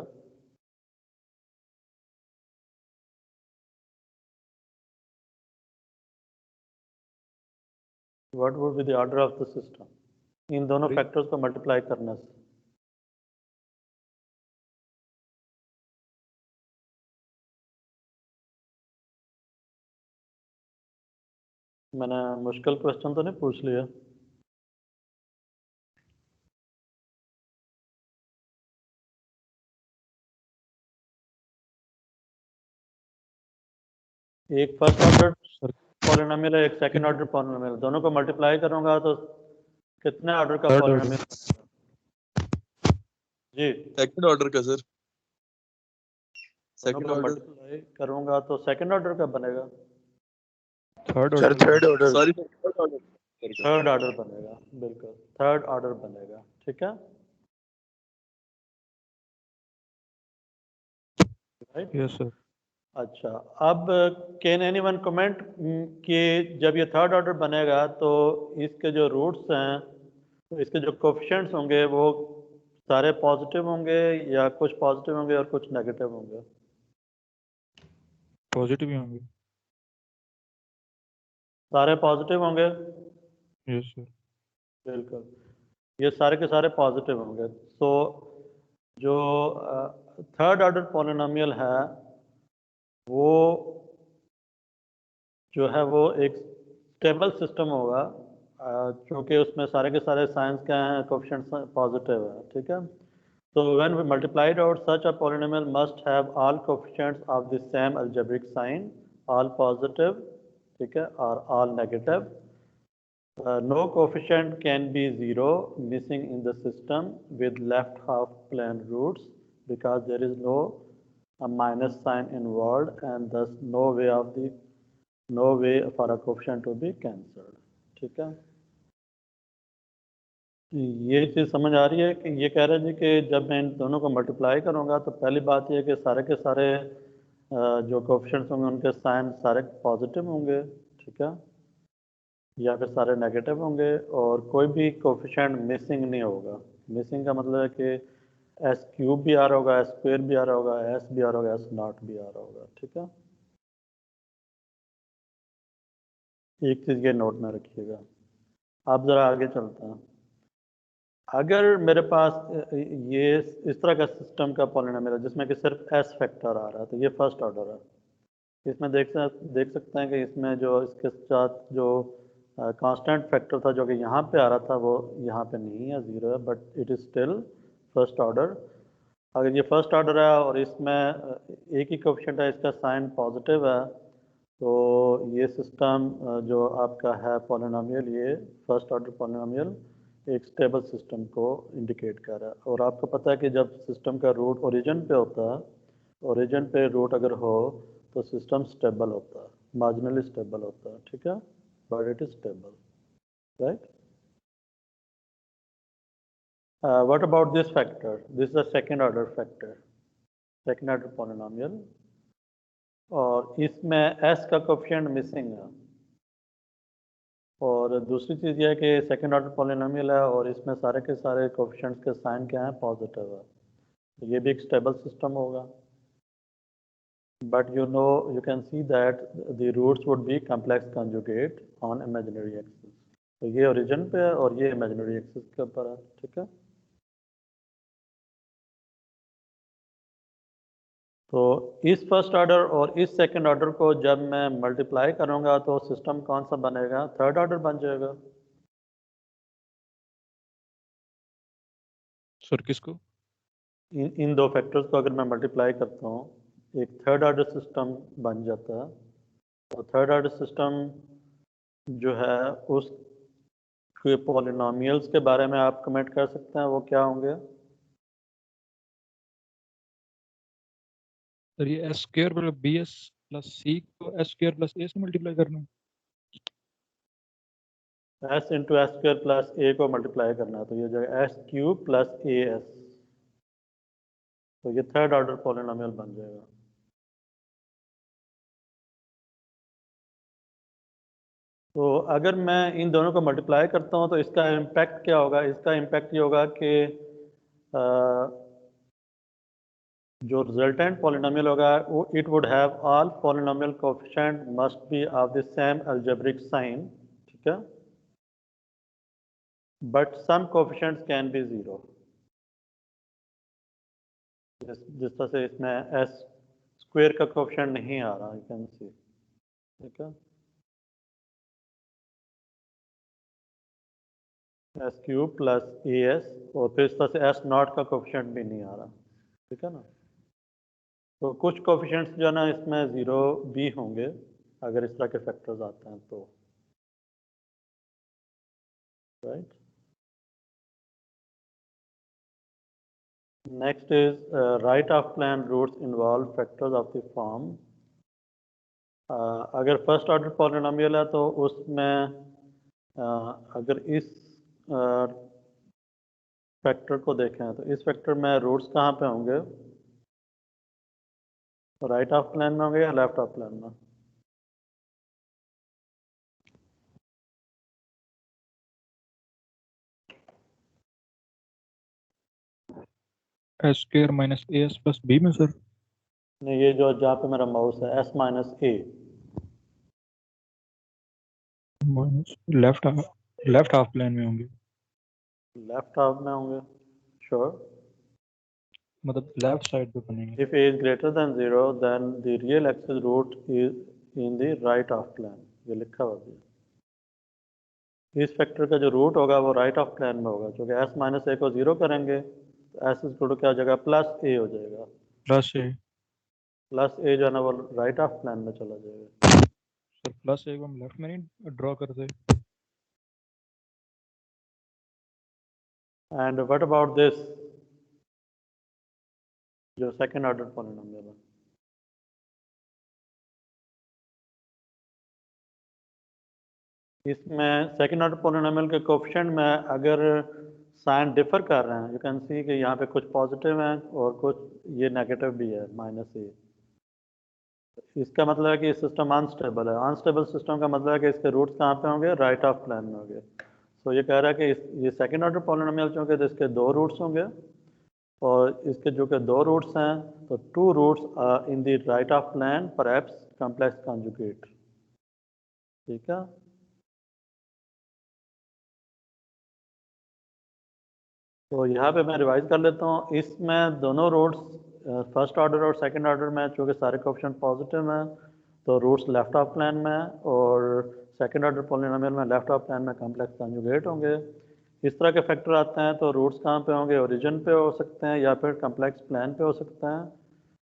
What would be the order of the system in दोनों फैक्टर्स को मल्टीप्लाई करने से? मैंने मुश्किल क्वेश्चन तो नहीं पूछ लिया? एक फर्स्ट ऑर्डर पॉलिनोमियल है, एक सेकंड ऑर्डर पॉलिनोमियल, दोनों को मल्टीप्लाई करूंगा तो कितने ऑर्डर का थर्ड पॉलिनोमियल बनेगा? जी, सेकंड ऑर्डर का सर। दोनों सेकंड को ऑर्डर। मल्टीप्लाई करूंगा तो सेकंड ऑर्डर का बनेगा? Third sir order. Third order. Sorry sir, third order. Third order बनेगा, बिल्कुल थर्ड ऑर्डर बनेगा। ठीक है, राइट। Yes sir. अच्छा, अब कैन एनीवन कमेंट कि जब ये थर्ड ऑर्डर बनेगा तो इसके जो रूट्स हैं, तो इसके जो कोफिशिएंट्स होंगे वो सारे पॉजिटिव होंगे या कुछ पॉजिटिव होंगे और कुछ नेगेटिव होंगे? पॉजिटिव ही होंगे। सारे पॉजिटिव होंगे, यस सर। बिल्कुल। ये सारे के सारे पॉजिटिव होंगे। सो जो थर्ड ऑर्डर पॉलिनोमियल है वो जो है वो एक स्टेबल सिस्टम होगा, क्योंकि उसमें सारे के सारे साइंस क्या हैं, कोएफिशिएंट्स पॉजिटिव है, ठीक है। So when we multiplied out, such a polynomial must have all coefficients of the same algebraic sign, all positive, ठीक है, or all negative. No coefficient can be zero missing in the system with left half plane roots, because there is no minus sign involved, and thus no way for a coefficient to be cancelled, ठीक है। ये चीज़ समझ आ रही है कि ये कह रहे हैं जी कि जब मैं इन दोनों को मल्टीप्लाई करूँगा तो पहली बात ये है कि सारे के सारे जो कोएफिशिएंट्स होंगे उनके साइन सारे पॉजिटिव होंगे, ठीक है, या फिर सारे नेगेटिव होंगे, और कोई भी कोएफिशिएंट मिसिंग नहीं होगा। मिसिंग का मतलब है कि एस क्यूब भी आ रहा होगा, एस स्क्वायर भी आ रहा होगा, एस भी आ रहा होगा, एस नॉट भी आ रहा होगा, ठीक है। एक चीज़ ये नोट में रखिएगा। आप ज़रा आगे चलते हैं। अगर मेरे पास ये इस तरह का सिस्टम का पॉलिनोमियल है जिसमें कि सिर्फ एस फैक्टर आ रहा है, तो ये फर्स्ट ऑर्डर है। इसमें देख सकते हैं कि इसमें जो इसके साथ जो कांस्टेंट फैक्टर था जो कि यहाँ पे आ रहा था वो यहाँ पे नहीं है, ज़ीरो है, but it is still first order. अगर ये फर्स्ट ऑर्डर है और इसमें एक ही कोएफिशिएंट है, इसका साइन पॉजिटिव है, तो ये सिस्टम जो आपका है पॉलिनोमियल, ये फर्स्ट ऑर्डर पॉलिनोमियल एक स्टेबल सिस्टम को इंडिकेट कर रहा है। और आपको पता है कि जब सिस्टम का रूट ओरिजिन पे होता है, ओरिजिन पे रूट अगर हो तो सिस्टम स्टेबल होता है, मार्जिनली स्टेबल होता है, ठीक है, but it is stable, right. What about this factor? This is a second order factor, second order polynomial, और इसमें एस का कोएफिशिएंट मिसिंग है। और दूसरी चीज़ यह है कि सेकंड ऑर्डर पॉलिनोमियल है और इसमें सारे के सारे कोएफिशिएंट्स के साइन क्या हैं, पॉजिटिव है, तो ये भी एक स्टेबल सिस्टम होगा। But you can see that the roots would be complex conjugate on imaginary axis। तो ये ओरिजिन पे है और ये इमेजिनरी एक्सिस के ऊपर है, ठीक है। तो इस फर्स्ट ऑर्डर और इस सेकंड ऑर्डर को जब मैं मल्टीप्लाई करूंगा तो सिस्टम कौन सा बनेगा? थर्ड ऑर्डर बन जाएगा। सर किसको? इन दो फैक्टर्स को अगर मैं मल्टीप्लाई करता हूँ, एक थर्ड ऑर्डर सिस्टम बन जाता है। और थर्ड ऑर्डर सिस्टम जो है उस पॉलिनोमियल्स के बारे में आप कमेंट कर सकते हैं, वो क्या होंगे? सर ये S square plus B S plus C को एस स्क्वायर प्लस ए से मल्टीप्लाई करना है। S into S square plus A को मल्टीप्लाई करना है, तो ये जाएगा S cube plus A S, तो ये थर्ड ऑर्डर पॉलिनोमियल बन जाएगा। तो अगर मैं इन दोनों को मल्टीप्लाई करता हूँ तो इसका इम्पैक्ट क्या होगा? इसका इम्पैक्ट ये होगा कि जो रिजल्टेंट पॉलिनोमियल होगा वो it would have all polynomial coefficient must be of the same algebraic sign, ठीक है, but some coefficients can be zero. जिस तरह से इसमें एस स्क्वायर का कोएफिशिएंट नहीं आ रहा, यू कैन सी, ठीक है, S cube plus A S, और फिर इस तरह से एस नॉट का कोएफिशिएंट भी नहीं आ रहा, ठीक है ना। तो कुछ कोएफिशिएंट्स जो है ना इसमें ज़ीरो भी होंगे अगर इस तरह के फैक्टर्स आते हैं तो, right. Next is right of plane roots involve factors of the form. अगर फर्स्ट ऑर्डर पॉलिनोमियल है तो उसमें अगर इस फैक्टर को देखें तो इस फैक्टर में रूट्स कहाँ पे होंगे? राइट ऑफ प्लेन में होंगे या लेफ्ट ऑफ प्लेन में? S square minus A S plus B में सर। नहीं, ये जो जहाँ पे मेरा माउस है S minus A, minus left half plane में होंगे। लेफ्ट हाफ में होंगे श्योर मतलब लेफ्ट साइड पे बनेंगे। If A is greater than 0 then the real axis root is in the right half plane, ये लिखा हुआ है। इस फैक्टर का जो रूट होगा वो राइट ऑफ प्लेन में होगा, क्योंकि s माइनस ए को 0 करेंगे तो s इक्वल टू क्या हो जाएगा, प्लस ए हो जाएगा। प्लस ए, प्लस ए जो है ना वो राइट ऑफ प्लेन में चला जाएगा। सर प्लस ए को हम लेफ्ट में नहीं ड्रॉ करते? एंड व्हाट अबाउट दिस जो सेकंड ऑर्डर पॉलिनोमियल है, इसमें सेकंड ऑर्डर पॉलिनोमियल के कोएफिशिएंट में अगर साइन डिफर कर रहे हैं, यू कैन सी कि यहाँ पे कुछ पॉजिटिव हैं और कुछ ये नेगेटिव भी है माइनस ए। इसका मतलब है कि सिस्टम अनस्टेबल है। अनस्टेबल सिस्टम का मतलब है कि इसके रूट्स कहाँ पे होंगे, राइट ऑफ प्लेन में होंगे। तो ये कह रहा है कि ये सेकंड ऑर्डर पॉलिनोमियल चूँकि तो इसके दो रूट्स होंगे और इसके जो कि दो रूट्स हैं तो two roots in the right of plane perhaps complex conjugate. ठीक है, तो यहाँ पे मैं रिवाइज कर लेता हूँ। इसमें दोनों रूट्स फर्स्ट ऑर्डर और सेकंड ऑर्डर में चूँकि सारे कोएफिशिएंट पॉजिटिव हैं तो रूट्स लेफ्ट ऑफ प्लेन में हैं और सेकंड ऑर्डर पॉलिनोमियल में लेफ्ट ऑफ प्लेन में कॉम्प्लेक्स कॉन्जुगेट होंगे। इस तरह के फैक्टर आते हैं तो रूट्स कहाँ पे होंगे, ओरिजिन पे हो सकते हैं या फिर कॉम्प्लेक्स प्लेन पे हो सकते हैं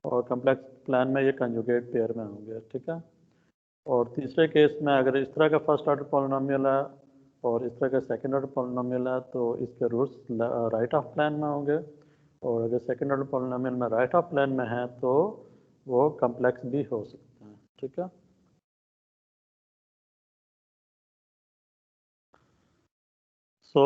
और कॉम्प्लेक्स प्लेन में ये कॉन्जुगेट पेयर में होंगे। ठीक है, और तीसरे केस में अगर इस तरह का फर्स्ट ऑर्डर पॉलिनोमियल है और इस तरह का सेकंड ऑर्डर पॉलिनोमियल है तो इसके रूट्स राइट ऑफ प्लेन में होंगे और अगर सेकंड ऑर्डर पॉलिनोमियल में राइट ऑफ प्लेन में है तो वो कॉम्प्लेक्स भी हो सकते हैं। ठीक है, सो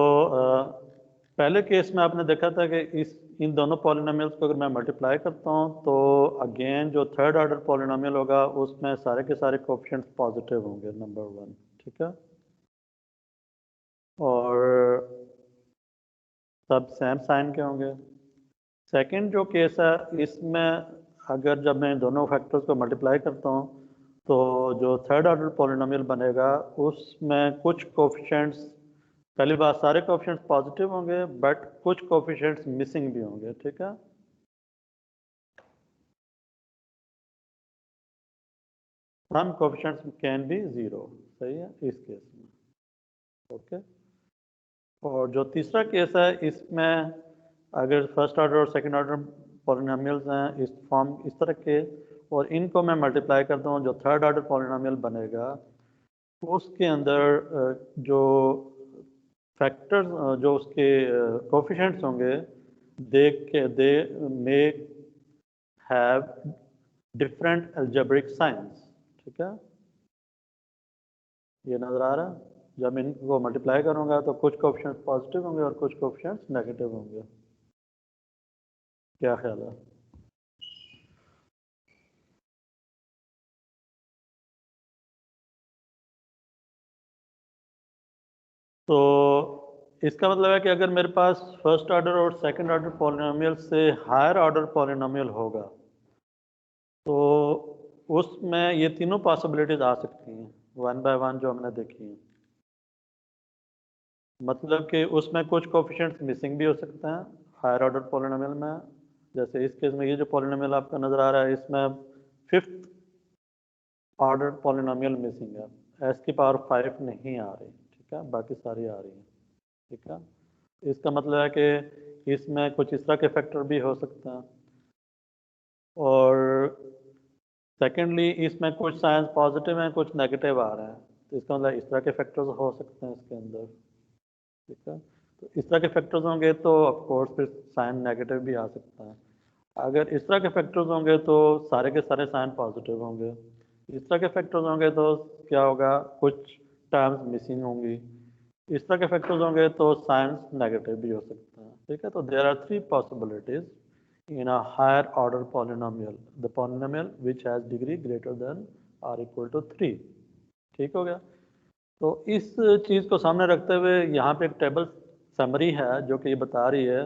पहले केस में आपने देखा था कि इन दोनों पॉलिनोमियल्स को अगर मैं मल्टीप्लाई करता हूँ तो अगेन जो थर्ड ऑर्डर पॉलिनोमियल होगा उसमें सारे के सारे कोएफिशिएंट्स पॉजिटिव होंगे, नंबर 1। ठीक है, और सब सेम साइन के होंगे। सेकंड जो केस है इसमें अगर जब मैं दोनों फैक्टर्स को मल्टीप्लाई करता हूँ तो जो थर्ड ऑर्डर पॉलिनोमियल बनेगा उसमें कुछ कोएफिशिएंट्स, पहली बात सारे कोएफिशिएंट्स पॉजिटिव होंगे बट कुछ कोएफिशिएंट्स मिसिंग भी होंगे। ठीक है, सम कोएफिशिएंट्स कैन बी 0। सही है इस केस में। ओके, और जो तीसरा केस है इसमें अगर फर्स्ट ऑर्डर और सेकंड ऑर्डर पॉलिनोमियल्स हैं इस फॉर्म इस तरह के और इनको मैं मल्टीप्लाई करता हूँ, जो थर्ड ऑर्डर पॉलिनोमियल बनेगा उसके अंदर जो फैक्टर्स जो उसके कोएफिशिएंट्स होंगे they may have different algebraic signs. ठीक है, ये नज़र आ रहा है। जब मैं इनको मल्टीप्लाई करूंगा तो कुछ कोएफिशिएंट्स पॉजिटिव होंगे और कुछ कोएफिशिएंट्स नेगेटिव होंगे। क्या ख्याल है? तो इसका मतलब है कि अगर मेरे पास फर्स्ट ऑर्डर और सेकंड ऑर्डर पॉलिनोमियल से हायर ऑर्डर पॉलिनोमियल होगा तो उसमें ये तीनों पॉसिबिलिटीज आ सकती हैं वन बाय वन जो हमने देखी हैं। मतलब कि उसमें कुछ कोएफिशिएंट्स मिसिंग भी हो सकते हैं हायर ऑर्डर पॉलिनोमियल में। जैसे इस केस में ये जो पॉलिनोमियल आपको नज़र आ रहा है इसमें फिफ्थ ऑर्डर पॉलिनोमियल मिसिंग है, एस की पावर 5 नहीं आ रही। ठीक है, बाकी सारी आ रही हैं। ठीक है, इसका मतलब है कि इसमें कुछ इस तरह के फैक्टर भी हो सकते हैं और सेकेंडली इसमें कुछ साइंस पॉजिटिव हैं कुछ नेगेटिव आ रहे हैं तो इसका मतलब इस तरह के फैक्टर्स हो सकते हैं इसके अंदर। ठीक है, तो इस तरह के फैक्टर्स होंगे तो ऑफकोर्स फिर साइन नेगेटिव भी आ सकता है। अगर इस तरह के फैक्टर्स होंगे तो सारे के सारे साइन पॉजिटिव होंगे। इस तरह के फैक्टर्स होंगे तो क्या होगा, कुछ टर्म्स मिसिंग होंगी। इस तरह के फैक्टर्स होंगे तो साइंस नेगेटिव भी हो सकता है। ठीक है, तो there are 3 possibilities in a higher order polynomial, the polynomial which has degree greater than or equal to 3। ठीक हो गया, तो इस चीज़ को सामने रखते हुए यहाँ पे एक टेबल समरी है जो कि ये बता रही है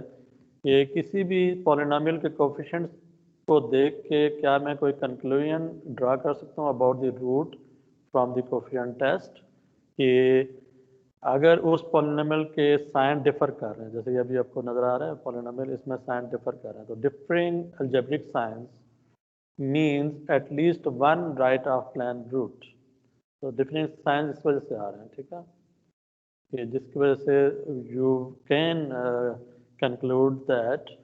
कि किसी भी पॉलिनोमियल के कोएफिशिएंट्स को देख के क्या मैं कोई कंक्लूजन ड्रा कर सकता हूँ about the root from the coefficient test कि अगर उस पॉलिनोमियल के साइन डिफर कर रहे हैं, जैसे अभी आपको नजर आ रहा है पॉलिनोमियल इसमें साइन डिफर कर रहे हैं, तो differing algebraic signs means at least one right of plane root. तो डिफरेंट साइंस इस वजह से आ रहे हैं, ठीक है, कि जिसकी वजह से you can conclude that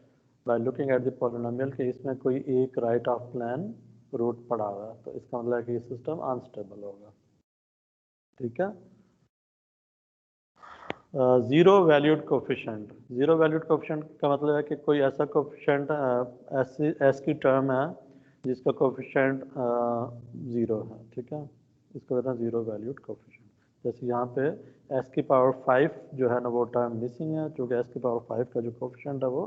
by looking at the polynomial कि इसमें कोई एक राइट ऑफ प्लान रूट पड़ा हुआ है, तो इसका मतलब है कि सिस्टम अनस्टेबल होगा, ठीक है। Zero valued coefficient, zero valued coefficient का मतलब है कि कोई ऐसा कोफिशेंट एस की टर्म है जिसका कोफिशेंट ज़ीरो है, ठीक है, इसको कहते हैं ज़ीरो वैल्यूड कोफिशेंट। जैसे यहाँ पे एस की पावर 5 जो है ना वो टर्म मिसिंग है, क्योंकि एस की पावर 5 का जो कोफिशेंट है वो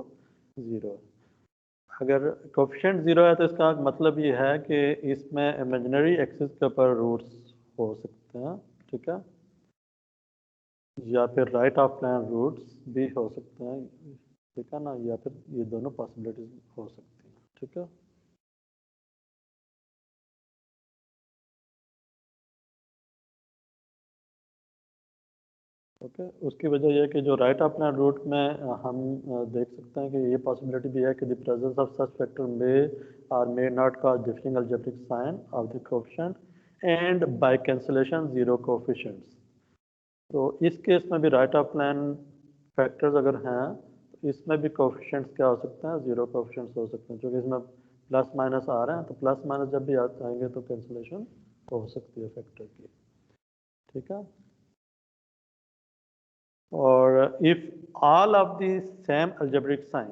ज़ीरो है। अगर कोफिशेंट ज़ीरो है तो इसका मतलब ये है कि इसमें इमेजिनरी एक्सिस के ऊपर रूट्स हो सकते हैं, ठीक है, या फिर राइट ऑफ प्लान रूट्स भी हो सकते हैं, ठीक है ना, या फिर ये दोनों पॉसिबिलिटीज हो सकती हैं, ठीक है। ओके, उसकी वजह यह है कि जो राइट ऑफ प्लान रूट में हम देख सकते हैं कि ये पॉसिबिलिटी भी है कि the presence of such factor may और may not cause differing algebraic sign of the coefficient and by cancellation zero coefficients. तो इस केस में भी राइट ऑफ प्लान फैक्टर्स अगर हैं तो इसमें भी कोफिशिएंट्स क्या हो सकते हैं, जीरो कोफिशिएंट्स हो सकते हैं, क्योंकि इसमें प्लस माइनस आ रहे हैं, तो प्लस माइनस जब भी आएंगे तो कैंसिलेशन हो सकती है फैक्टर की, ठीक है। और if all of the same algebraic sign,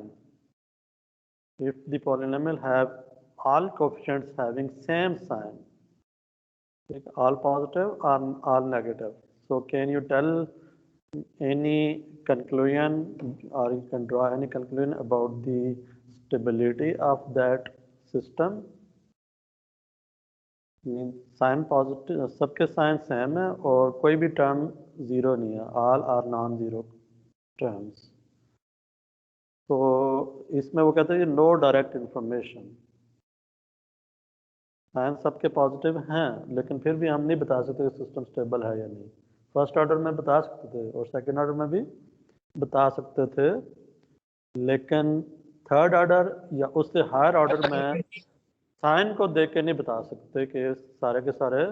if the polynomial have all coefficients having same sign, like all positive or all negative, so can you tell any conclusion or you can draw any conclusion about the stability of that system? Sign positive, सबके sign same है और कोई भी term zero नहीं है, all are non zero terms. तो इसमें वो कहते हैं नो डायरेक्ट इंफॉर्मेशन, साइन सबके पॉजिटिव हैं लेकिन फिर भी हम नहीं बता सकते सिस्टम स्टेबल है या नहीं। फर्स्ट ऑर्डर में बता सकते थे और सेकंड ऑर्डर में भी बता सकते थे, लेकिन थर्ड ऑर्डर या उससे हायर ऑर्डर में साइन को देख के नहीं बता सकते कि सारे के सारे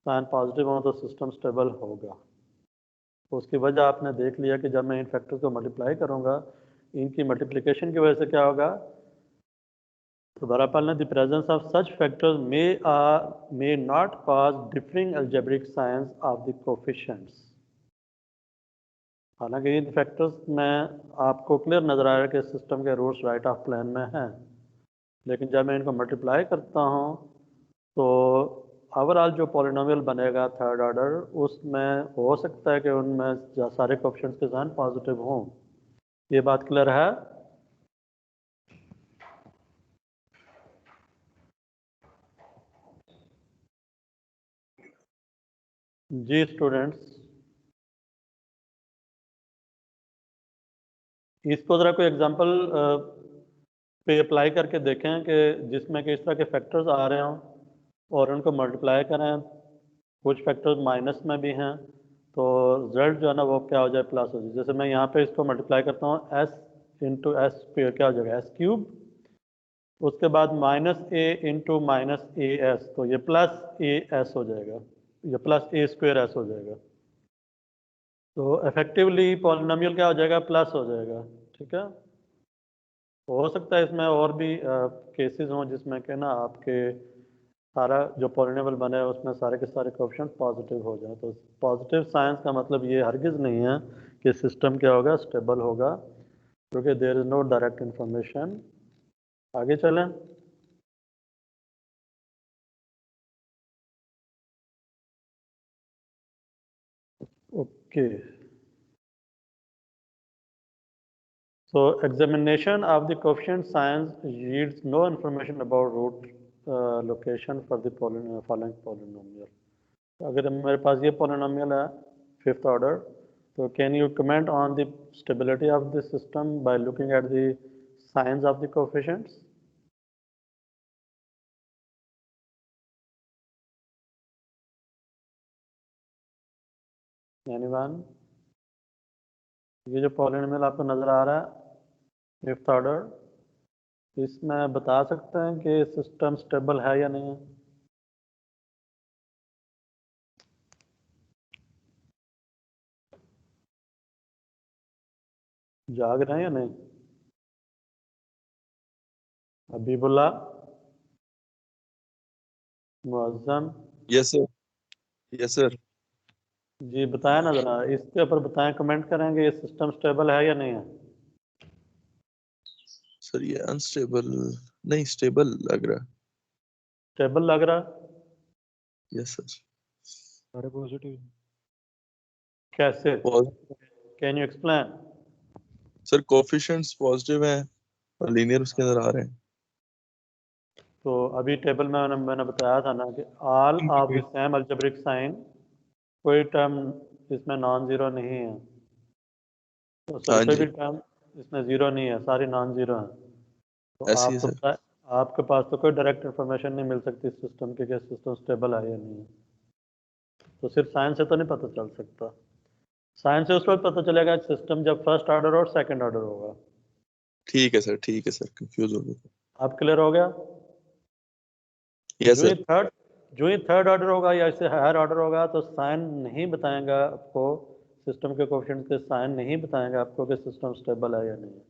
साइन पॉजिटिव हों तो सिस्टम स्टेबल होगा। तो उसकी वजह आपने देख लिया कि जब मैं इन फैक्टर्स को मल्टीप्लाई करूँगा, इनकी मल्टीप्लिकेशन की वजह से क्या होगा, तो बराबर the presence of such factors may not cause differing algebraic science of the coefficients. हालांकि इन फैक्टर्स में आपको क्लियर नजर आ रहा है कि सिस्टम के रूट्स राइट ऑफ प्लान में हैं, लेकिन जब मैं इनको मल्टीप्लाई करता हूँ तो ओवरऑल जो पॉलिनोमियल बनेगा थर्ड ऑर्डर, उसमें हो सकता है कि उनमें सारे कोफिशिएंट्स के साइन पॉजिटिव हों। ये बात क्लियर है? जी स्टूडेंट्स, इसको ज़रा कोई एग्जांपल पे अप्लाई करके देखें कि जिसमें कि इस तरह के फैक्टर्स आ रहे हों और उनको मल्टीप्लाई करें, कुछ फैक्टर्स माइनस में भी हैं, तो रिजल्ट जो है ना वो क्या हो जाए, प्लस हो जाए। जैसे मैं यहाँ पे इसको मल्टीप्लाई करता हूँ, एस इंटू एस स्क्वायर क्या हो जाएगा, एस क्यूब, उसके बाद minus A into minus A S, तो ये प्लस ए एस हो जाएगा, ये प्लस ए स्क्वायर एस हो जाएगा। तो इफेक्टिवली पॉलिनोमियल क्या हो जाएगा, प्लस हो जाएगा, ठीक है। तो हो सकता है इसमें और भी केसेस हों जिसमें कि ना आपके सारा जो पॉलिनोमियल बने हैं उसमें सारे के सारे कोएफिशिएंट पॉजिटिव हो जाए। तो पॉजिटिव साइंस का मतलब ये हरगिज़ नहीं है कि सिस्टम क्या होगा, स्टेबल होगा, क्योंकि there is no direct information. आगे चलें। Okay, so examination of the coefficient signs yields no information about root location for the following polynomial. अगर मेरे पास ये polynomial है fifth order, तो can you comment on the stability of the system by looking at the signs of the coefficients? Anyone? Everyone, ये जो polynomial आपको नजर आ रहा है फिफ्थ ऑर्डर, इसमें बता सकते हैं कि सिस्टम स्टेबल है या नहीं है? जाग रहे हैं या नहीं? Habibullah, Muazzam, yes sir, yes sir. जी बताएं ना जरा, इसके ऊपर बताएं, कमेंट करेंगे ये सिस्टम स्टेबल है या नहीं है? सर ये अनस्टेबल नहीं, स्टेबल लग रहा है। स्टेबल लग रहा है? Yes sir. सारे पॉजिटिव। कैसे? Pause- can you explain? Sir coefficients positive हैं और लीनियर उसके अंदर आ रहे हैं। तो अभी टेबल में मैंने बताया था ना कि all of the same algebraic sign, कोई टर्म इसमें नॉन जीरो नहीं है, तो सॉरी हाँ कोई जी, भी टर्म इसमें जीरो नहीं है, सारी नॉन जीरो हैं। तो ऐसी है आपको सर। आपके पास तो कोई डायरेक्ट इंफॉर्मेशन नहीं मिल सकती सिस्टम की कि सिस्टम स्टेबल है या नहीं है। तो सिर्फ साइन से तो नहीं पता चल सकता। साइन से उस वक्त पता चलेगा सिस्टम जब फर्स्ट ऑर्डर और सेकंड ऑर्डर होगा। ठीक है सर, ठीक है सर, कंफ्यूज हो गया। आप क्लियर हो गया? यस जो ही सर। थर्ड जो ही थर्ड ऑर्डर होगा या इससे हायर ऑर्डर होगा तो साइन नहीं बताएगा आपको, सिस्टम के कोएफिशिएंट के साइन नहीं बताएगा आपको कि सिस्टम स्टेबल है या नहीं है।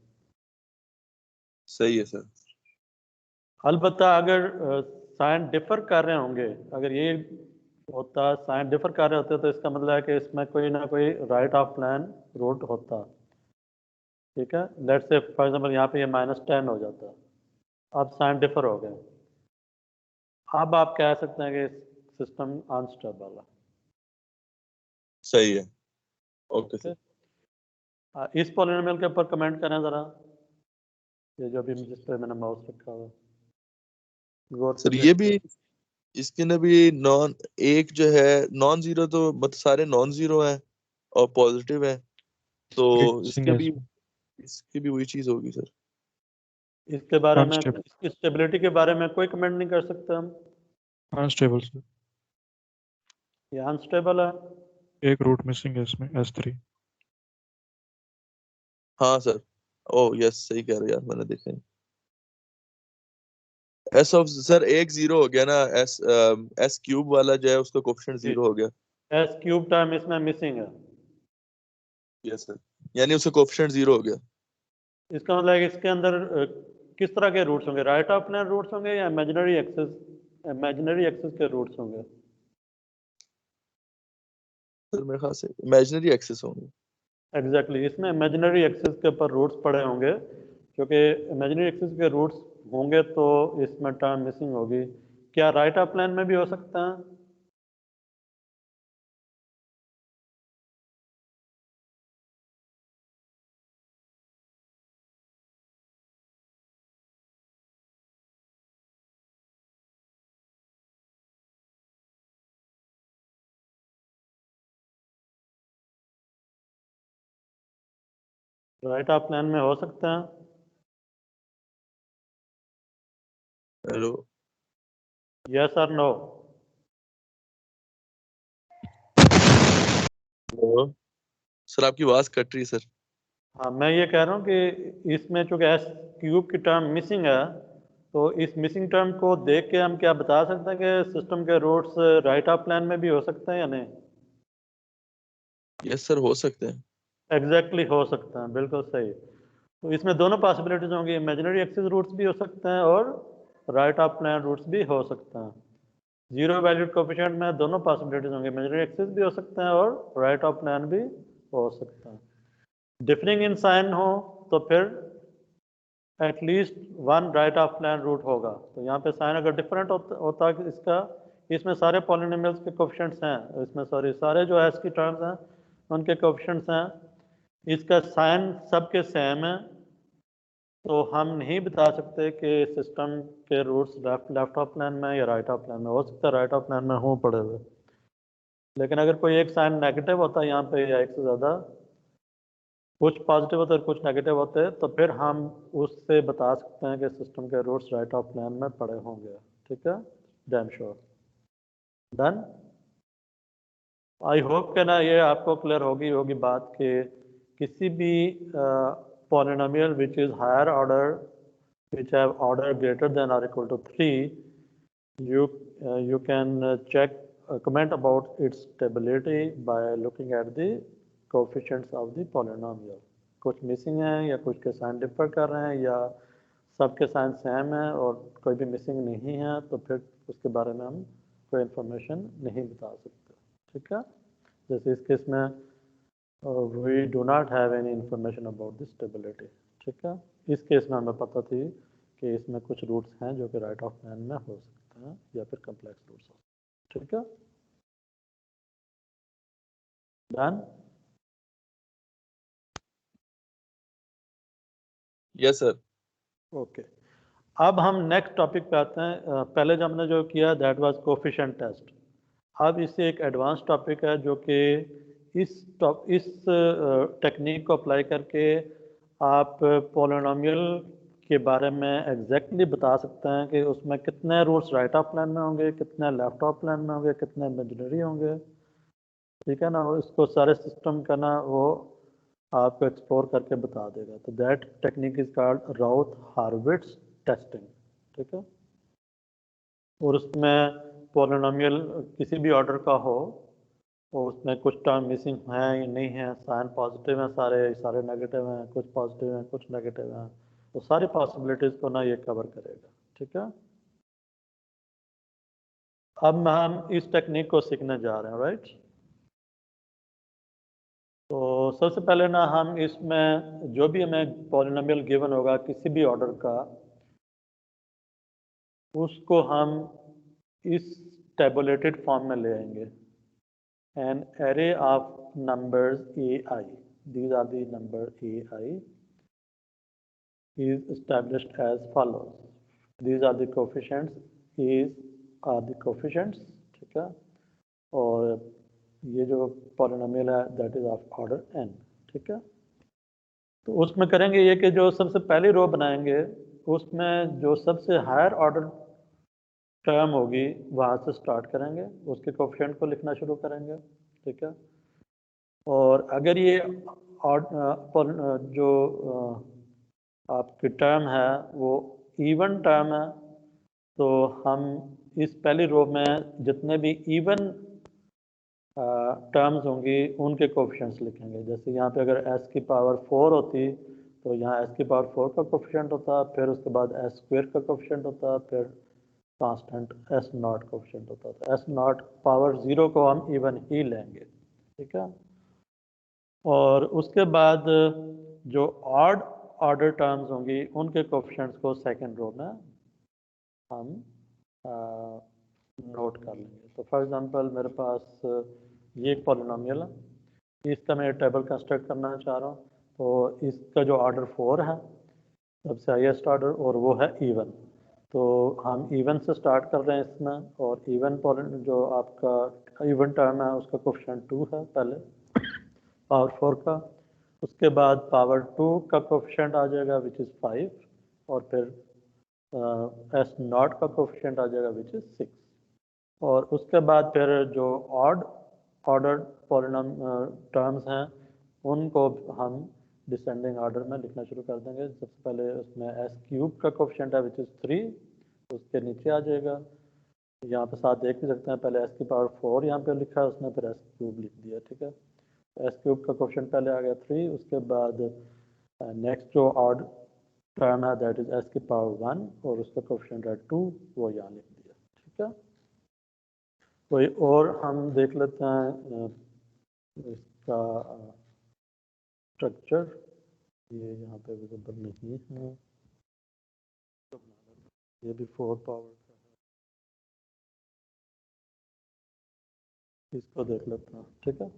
सही है सर। अलबत्ता अगर साइन डिफर कर रहे होंगे, अगर ये होता साइन डिफर कर रहे होते तो इसका मतलब है कि इसमें कोई ना कोई राइट ऑफ प्लान रूट होता। ठीक है, लेट्स से फॉर एग्जांपल यहाँ पे ये -10 हो जाता, अब साइन डिफर हो गए, अब आप कह सकते हैं कि सिस्टम अनस्टेबल है। सही है। Okay okay, sir. इस पॉलिनोमियल के ऊपर कमेंट करें ज़रा, ये जो अभी जिस पे मैंने माउस रखा हुआ है, गौर से सर ये देखिए। भी, इसके अंदर भी नॉन, एक जो है नॉन जीरो, तो मतलब सारे नॉन जीरो हैं और पॉजिटिव है, तो मिसिंग इसके है भी, इसमें। इसकी भी वही चीज होगी सर। इसके बारे में, अनस्टेबल। इसकी स्टेबिलिटी के बारे में कोई कमेंट नहीं कर सकते हम, अनस्टेबल सर। ये अनस्टेबल है। एक रूट मिसिंग है इसमें, S3। हाँ सर। ओ यस, सही कह रहे हो यार, मैंने देखा है। एस ऑफ सर एक जीरो हो गया ना, एस, एस क्यूब वाला जो है उसका कोफिशिएंट जी, जीरो हो गया। एस क्यूब टर्म इसमें मिसिंग है। यस सर, यानी उसका कोफिशिएंट जीरो हो गया। इसका मतलब है कि इसके अंदर किस तरह के रूट्स होंगे, राइट ऑफ प्लेन रूट्स होंगे या इमेजिनरी एक्सिस के रूट्स होंगे? सर मेरे ख्याल से इमेजिनरी एक्सेस होंगे। एग्जैक्टली इसमें इमेजिनरी एक्सिस के ऊपर रूट्स पड़े होंगे, क्योंकि इमेजिनरी एक्सिस के रूट्स होंगे तो इसमें टर्म मिसिंग होगी। क्या राइट ऑफ प्लेन में भी हो सकता है? राइट ऑफ प्लेन में हो सकते हैं। हेलो। यस और नो? हेलो सर, आपकी आवाज कट रही है सर। हाँ, मैं ये कह रहा हूँ कि इसमें चूंकि एस क्यूब की टर्म मिसिंग है, तो इस मिसिंग टर्म को देख के हम क्या बता सकते हैं कि सिस्टम के रूट्स राइट ऑफ प्लेन में भी हो सकते हैं या नहीं? यस सर, हो सकते हैं। एग्जैक्टली हो सकते हैं, बिल्कुल सही। तो इसमें दोनों पॉसिबिलिटीज होंगी, इमेजिनरी एक्सिस रूट्स भी हो सकते हैं और राइट ऑफ प्लेन रूट्स भी हो सकते हैं। जीरो वैल्यूड कोफिशिएंट में दोनों पॉसिबिलिटीज होंगी, इमेजिनरी एक्सिस भी हो सकते हैं और राइट ऑफ प्लेन भी हो सकता है। डिफरिंग इन साइन हो तो फिर at least one right of plane root होगा। तो यहाँ पे साइन अगर डिफरेंट होता है इसका, इसमें सारे पॉलिनोमियल्स के कोफिशिएंट्स हैं, इसमें सॉरी सारे जो एस की टर्म्स हैं उनके कोफिशिएंट्स हैं, इसका साइन सबके सेम है, तो हम नहीं बता सकते कि सिस्टम के रूट्स लेफ्ट ऑफ प्लेन में या राइट ऑफ प्लेन में। हो सकता है राइट ऑफ प्लेन में हो पड़े हुए, लेकिन अगर कोई एक साइन नेगेटिव होता है यहाँ पे या एक से ज़्यादा, कुछ पॉजिटिव होते हैं कुछ नेगेटिव होते हैं, तो फिर हम उससे बता सकते हैं कि सिस्टम के रूट्स राइट ऑफ प्लेन में पड़े होंगे। ठीक है, damn sure. Done. I hope कि ना ये आपको क्लियर होगी बात कि किसी भी polynomial which is higher order which have order greater than और equal to 3, you can check comment about its stability by looking at the coefficients of the polynomial. कुछ मिसिंग है या कुछ के साइन डिफर कर रहे हैं या सबके साइन सेम है और कोई भी मिसिंग नहीं है, तो फिर उसके बारे में हम कोई इंफॉर्मेशन नहीं बता सकते। ठीक है, जैसे इस केस में we do not have any information about the stability. ठीक है, इस केस में हमें पता थी कि इसमें कुछ रूट्स हैं जो कि राइट ऑफ मैन में हो सकते हैं या फिर कम्प्लेक्स रूट्स हो सकते हैं। ठीक है, डन। Yes sir. ओके, अब हम नेक्स्ट टॉपिक पे आते हैं। पहले जो हमने जो किया दैट वाज कोफिशिएंट टेस्ट। अब इससे एक एडवांस टॉपिक है जो कि इस टेक्निक को अप्लाई करके आप पॉलिनोमियल के बारे में एग्जैक्टली बता सकते हैं कि उसमें कितने रूट्स राइट ऑफ प्लेन में होंगे, कितने लेफ्ट ऑफ प्लेन में होंगे, कितने इमेजिनरी होंगे। ठीक है ना, इसको सारे सिस्टम का ना वो आपको एक्सप्लोर करके बता देगा। तो that technique is called Routh Hurwitz testing. ठीक है, और उसमें पॉलिनोमियल किसी भी ऑर्डर का हो और उसमें कुछ टर्म मिसिंग है या नहीं है, साइन पॉजिटिव हैं, सारे नेगेटिव हैं, कुछ पॉजिटिव हैं, कुछ नेगेटिव हैं, तो सारी पॉसिबिलिटीज़ को ना ये कवर करेगा। ठीक है, अब हम इस टेक्निक को सीखने जा रहे हैं, राइट। तो सबसे पहले ना हम इसमें जो भी हमें पॉलिनोमियल गिवन होगा किसी भी ऑर्डर का, उसको हम इस टेबुलेटेड फॉर्म में ले आएंगे। An array of numbers ai, these are the number ai, is established as follows. These are the coefficients, are the coefficients। ठीक है, और ये जो पॉलिनोमियल है that is of order n। ठीक है, तो उसमें करेंगे ये कि जो सबसे पहली रो बनाएंगे उसमें जो सबसे हायर ऑर्डर टर्म होगी वहाँ से स्टार्ट करेंगे, उसके कोफिशिएंट को लिखना शुरू करेंगे। ठीक है, और अगर ये जो आपकी टर्म है वो इवन टर्म है, तो हम इस पहली रो में जितने भी इवन टर्म्स होंगी उनके कोफिशिएंट्स लिखेंगे। जैसे यहाँ पे अगर s की पावर 4 होती तो यहाँ s की पावर 4 का कोफिशिएंट होता, फिर उसके बाद s स्क्वायर का कोफिशिएंट होता, फिर कांस्टेंट s नॉट कोफिशिएंट होता। तो s नॉट पावर 0 को हम इवन ही लेंगे। ठीक है, और उसके बाद जो ऑड ऑर्डर टर्म्स होंगी उनके कोफिशिएंट्स को सेकंड रो में हम नोट कर लेंगे। तो फॉर एग्जांपल मेरे पास ये एक पॉलिनोमियल है, इसका मैं टेबल कंस्ट्रक्ट करना चाह रहा हूँ। तो इसका जो ऑर्डर 4 है सबसे हाईएस्ट ऑर्डर, और वो है इवन। तो हम इवन से स्टार्ट कर रहे हैं इसमें, और इवन जो आपका इवन टर्म है उसका कोफिशिएंट 2 है पहले पावर 4 का। उसके बाद पावर 2 का कोफिशिएंट आ जाएगा विच इज़ 5, और फिर एस नॉट का कोफिशिएंट आ जाएगा विच इज़ 6। और उसके बाद फिर जो ऑड ऑर्डर पॉलिनोम टर्म्स हैं उनको हम डिसेंडिंग ऑर्डर में लिखना शुरू कर देंगे। सबसे पहले उसमें एस क्यूब का कोफिशिएंट है विच इज़ 3, उसके नीचे आ जाएगा। यहाँ पे साथ देख भी सकते हैं, पहले एस की पावर 4 यहाँ पे लिखा है उसने, फिर एस क्यूब लिख दिया। ठीक है, एस क्यूब का कोफिशिएंट पहले आ गया 3, उसके बाद नेक्स्ट जो ऑड टर्म है दैट इज एस की पावर 1 और उसका कोफिशिएंट है 2, वो यहाँ लिख दिया। ठीक है, कोई और हम देख लेते हैं इसका स्ट्रक्चर, ये यहाँ पे विजिबल नहीं है, ये भी 4 पावर का है, इसको देख लेते हैं। ठीक है,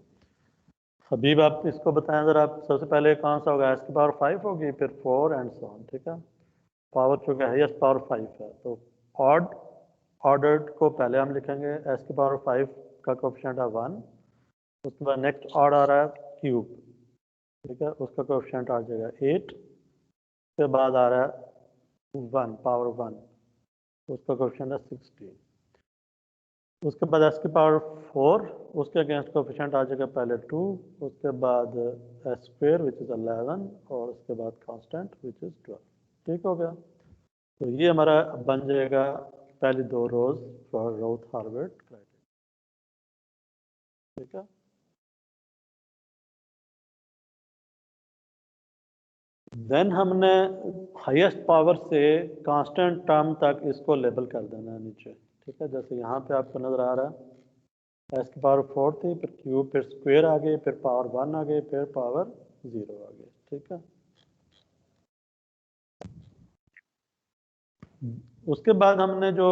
हबीब आप इसको बताएं ज़रा, आप सबसे पहले कौन सा होगा, एस की पावर 5 होगी, फिर 4 एंड सो ऑन। ठीक है, पावर चूँकि हाईएस्ट पावर 5 है तो ऑड ऑर्डर्ड को पहले हम लिखेंगे, एस की पावर 5 का कोफिशिएंट है 1, उसके बाद नेक्स्ट ऑड आ रहा है क्यूब। ठीक है, उसका कोफिशिएंट आ जाएगा 8, उसके बाद आ रहा है 1 पावर 1, उसका कोफिशिएंट है 16। उसके बाद s की पावर 4, उसके अगेंस्ट कोफिशिएंट आ जाएगा पहले 2, उसके बाद s स्क्वायर विच इज़ 11 और उसके बाद कांस्टेंट विच इज़ 12। ठीक हो गया। तो ये हमारा बन जाएगा पहली 2 रोज फॉर राउथ हार्वर्ड क्राइटेरिया। ठीक है। देन हमने हाईएस्ट पावर से कांस्टेंट टर्म तक इसको लेबल कर देना है नीचे। ठीक है, जैसे यहाँ पे आपको नजर आ रहा है एस की पावर 4 थी, फिर क्यूब, फिर स्क्वायर आ गए, फिर पावर 1 आ गए, फिर पावर 0 आ गए। ठीक है। उसके बाद हमने जो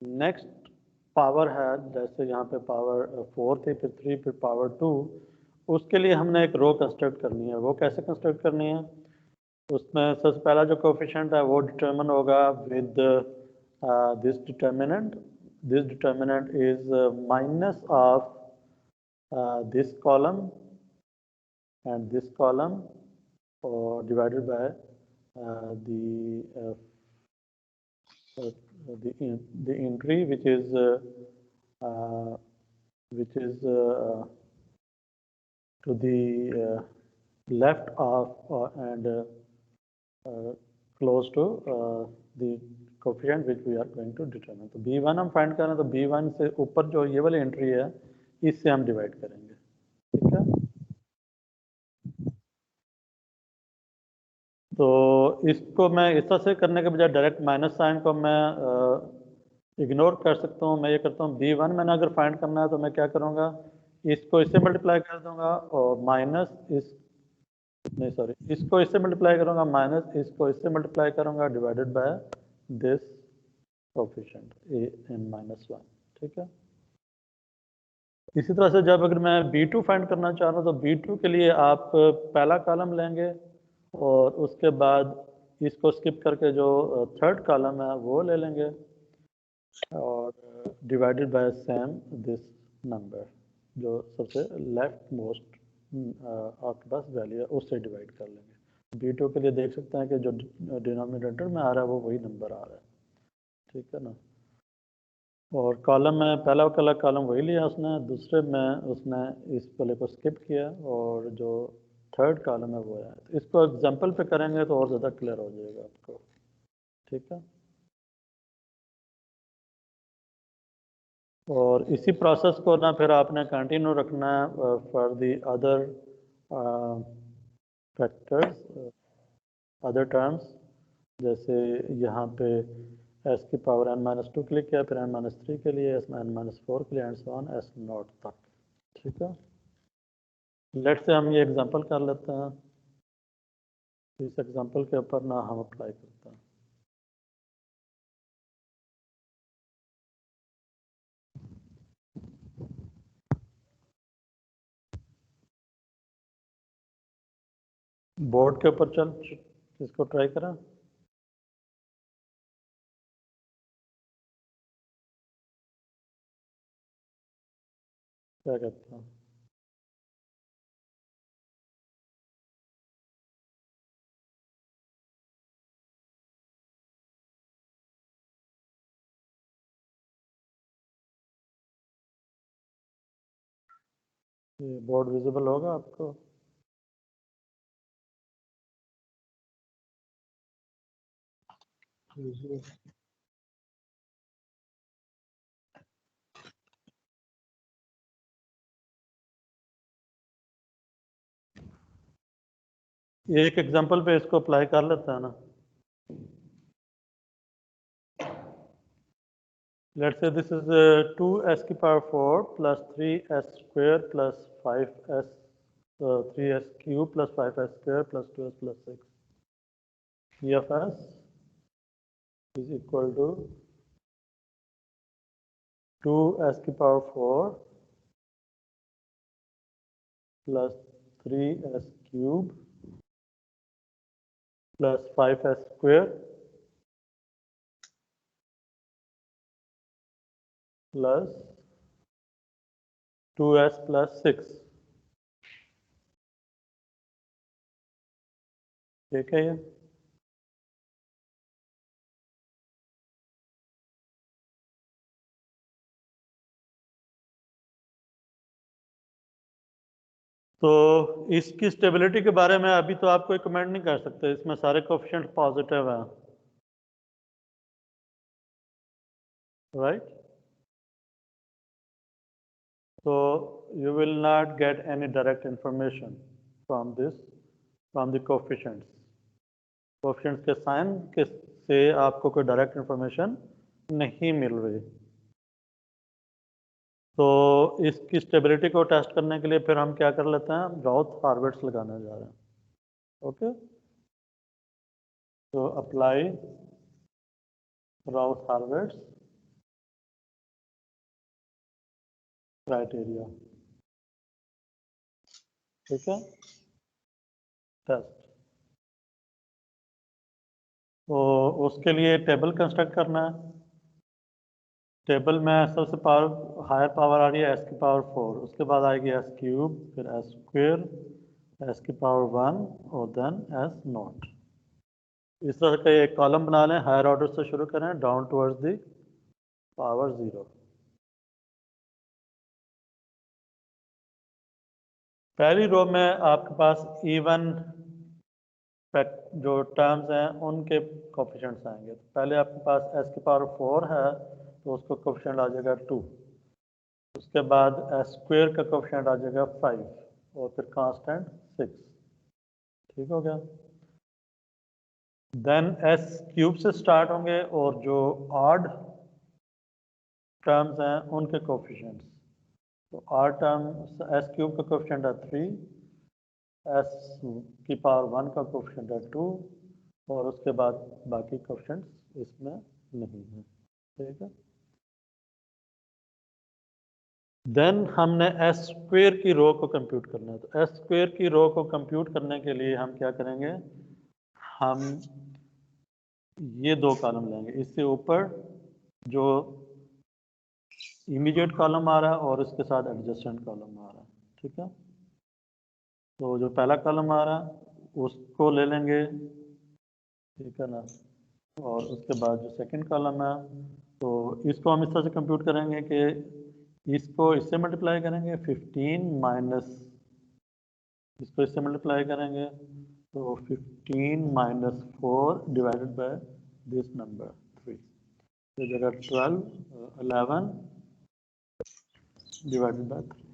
नेक्स्ट पावर है, जैसे यहाँ पे पावर 4 थी, फिर 3, फिर पावर 2, उसके लिए हमने एक रो कंस्ट्रक्ट करनी है। वो कैसे कंस्ट्रक्ट करनी है? उसमें सबसे पहला जो कोफिशिएंट है वो डिटरमिन होगा with this determinant. This determinant is minus of this column and this column or divided by the the entry which is to the left of and close to the coefficient which we are going to determine। तो b1 हम find कर रहे हैं, तो b1 से ऊपर जो ये वाली एंट्री है इससे हम डिवाइड करेंगे। ठीक है। तो इसको मैं इस तरह से करने के बजाय डायरेक्ट माइनस साइन को मैं इग्नोर कर सकता हूँ। मैं ये करता हूँ b1 मैंने अगर फाइंड करना है तो मैं क्या करूँगा, इसको इससे मल्टीप्लाई कर दूंगा और माइनस इस नहीं सॉरी इसको इससे मल्टीप्लाई करूँगा, माइनस इसको इससे मल्टीप्लाई करूँगा, divided by this coefficient a(-1)। ठीक है। इसी तरह से जब अगर मैं b2 फाइंड करना चाह रहा हूँ तो b2 के लिए आप पहला कॉलम लेंगे और उसके बाद इसको स्किप करके जो थर्ड कॉलम है वो ले लेंगे और divided by same this number, जो सबसे लेफ्ट मोस्ट आपके पास वैल्यू है उससे डिवाइड कर लेंगे। b2 के लिए देख सकते हैं कि जो डिनोमिनेटर में आ रहा है वो वही नंबर आ रहा है। ठीक है ना। और कॉलम में पहला वाला कॉलम वही लिया उसने, दूसरे में उसने इस वाले को स्किप किया और जो थर्ड कॉलम है वो है। तो इसको एग्जांपल पे करेंगे तो और ज़्यादा क्लियर हो जाएगा आपको। ठीक है। और इसी प्रोसेस को ना फिर आपने कंटिन्यू रखना है for the other factors, other terms. जैसे यहाँ पे s की पावर n-2 के लिए किया, फिर n-3 के लिए, n-4 के लिए एंड सो ऑन s0 तक। ठीक है। लेट्स से हम ये एग्जांपल कर लेते हैं। इस एग्जांपल के ऊपर ना हम अप्लाई करते हैं। बोर्ड के ऊपर चल इसको ट्राई करें। क्या कहते हैं? ये बोर्ड विजिबल होगा आपको? एक एग्जांपल पे इसको अप्लाई कर लेते हैं ना। Let's say this is 2s की power 4 plus 3s square plus 5s 3s cube plus 5s square plus 2s plus 6 EFS is equal to 2s की power 4 plus 3s cube plus 5s square plus 2s plus 6। ठीक है। ये तो इसकी stability के बारे में अभी तो आप कोई कमेंट नहीं कर सकते, इसमें सारे कोएफिशिएंट पॉजिटिव हैं, right? So you will not get any direct information from the coefficients. Coefficients के साइन के से आपको कोई डायरेक्ट इंफॉर्मेशन नहीं मिल रही। तो इसकी स्टेबिलिटी को टेस्ट करने के लिए फिर हम क्या कर लेते हैं, राउथ-हार्विट्ज़ लगाने जा रहे हैं। ओके, तो अप्लाई राउथ-हार्विट्ज़ क्राइटेरिया, ठीक है, टेस्ट। तो उसके लिए टेबल कंस्ट्रक्ट करना है। टेबल में सबसे पावर हायर पावर आ रही है एस की पावर 4, उसके बाद आएगी एस क्यूब, फिर एस स्क्वायर, एस की पावर 1 और देन एस नॉट। इस तरह का एक कॉलम बना लें, हायर ऑर्डर से शुरू करें डाउन टुवर्ड्स द पावर 0। पहली रो में आपके पास इवन जो टर्म्स हैं उनके कोएफिशिएंट्स आएंगे। तो पहले आपके पास एस की पावर 4 है तो उसका कोएफिशिएंट आ जाएगा 2, उसके बाद एस स्क्वायर का कोएफिशिएंट आ जाएगा 5 और फिर कांस्टेंट 6, ठीक हो गया। देन एस क्यूब से स्टार्ट होंगे और जो ऑड टर्म्स हैं उनके कोएफिशिएंट्स। तो ऑड टर्म एस क्यूब का कोएफिशिएंट है 3, एस की पावर 1 का कोएफिशिएंट है 2 और उसके बाद बाकी कोएफिशिएंट्स इसमें नहीं है, ठीक है। देन हमने एस स्क्वायर की रो को कंप्यूट करना है। तो एस स्क्वायर की रो को कंप्यूट करने के लिए हम क्या करेंगे, हम ये दो कॉलम लेंगे, इससे ऊपर जो इमीडिएट कॉलम आ रहा है और इसके साथ एडजेसेंट कॉलम आ रहा है, ठीक है। तो जो पहला कॉलम आ रहा है उसको ले लेंगे, ठीक है ना, और उसके बाद जो सेकंड कॉलम है तो इसको हम इस तरह से कंप्यूट करेंगे कि इसको इससे मल्टीप्लाई करेंगे 15 माइनस इसको इससे मल्टीप्लाई करेंगे तो 15 minus 4 divided by this number 3, तो जगह 11 डिवाइडेड बाय 3,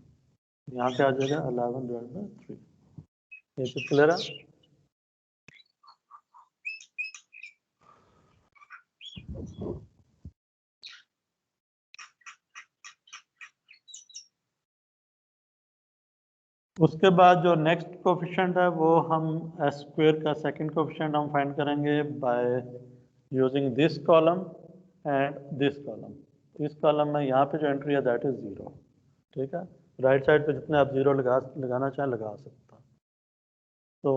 यहाँ पे आ जाएगा 11 डिवाइडेड बाय 3। ये तो क्लियर है। उसके बाद जो नेक्स्ट कोएफिशिएंट है वो हम एस स्क्वायर का सेकंड कोएफिशिएंट हम फाइंड करेंगे by using this column and this column. इस कॉलम में यहाँ पे जो एंट्री है दैट इज 0, ठीक है। राइट साइड पे जितने आप 0 लगाना चाहें लगा सकता। तो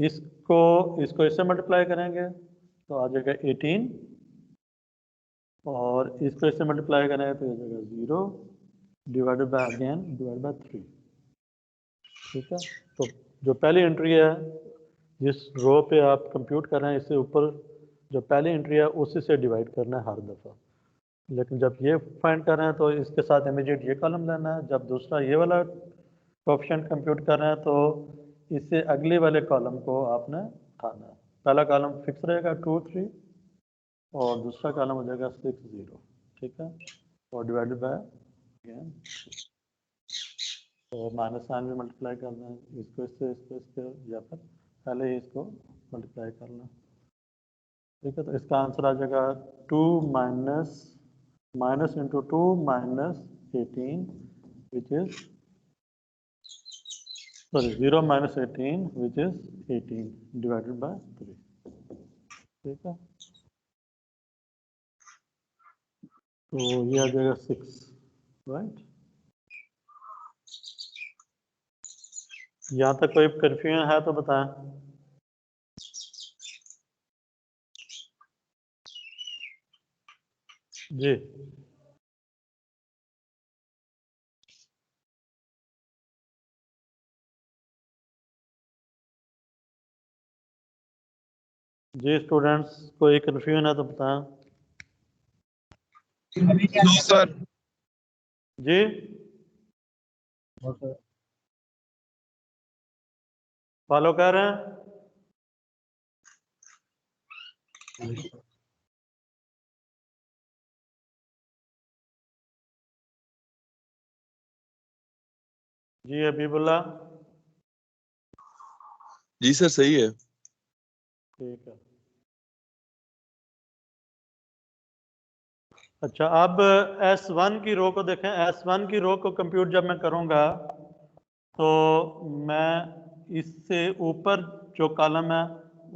इसको इससे मल्टीप्लाई करेंगे तो आ जाएगा 18 और इसको इससे मल्टीप्लाई करेंगे तो आ जाएगा 0 divided by again divided by 3, ठीक है। तो जो पहली एंट्री है जिस रो पे आप कंप्यूट कर रहे हैं इससे ऊपर जो पहली एंट्री है उसी से डिवाइड करना है हर दफ़ा। लेकिन जब ये फाइंड कर रहे हैं तो इसके साथ इमीडिएट ये कॉलम लेना है। जब दूसरा ये वाला कोएफिशिएंट कंप्यूट कर रहे हैं तो इससे अगले वाले कॉलम को आपने उठाना है। पहला कॉलम फिक्स रहेगा 2 3 और दूसरा कॉलम हो जाएगा 6 0, ठीक है, और डिवाइडेड बाय अगेन। तो माइनस साइन में मल्टीप्लाई करना है, इसको इससे या फिर पहले ही इसको मल्टीप्लाई करना, ठीक है। तो इसका आंसर आ जाएगा 2 minus into 2 minus 18 which is sorry 0 minus 18 which is 18 divided by 3, ठीक है। तो ये आ जाएगा 6, राइट। यहाँ तक कोई कंफ्यूजन है तो बताएं। जी जी स्टूडेंट्स कोई कंफ्यूजन है तो बताएं। No sir. जी फॉलो कर रहे हैं? जी हबीबुल्लाह, जी सर सही है। ठीक है। अच्छा, अब S1 की रो को देखें। S1 की रो को कंप्यूट जब मैं करूंगा तो मैं इससे ऊपर जो कॉलम है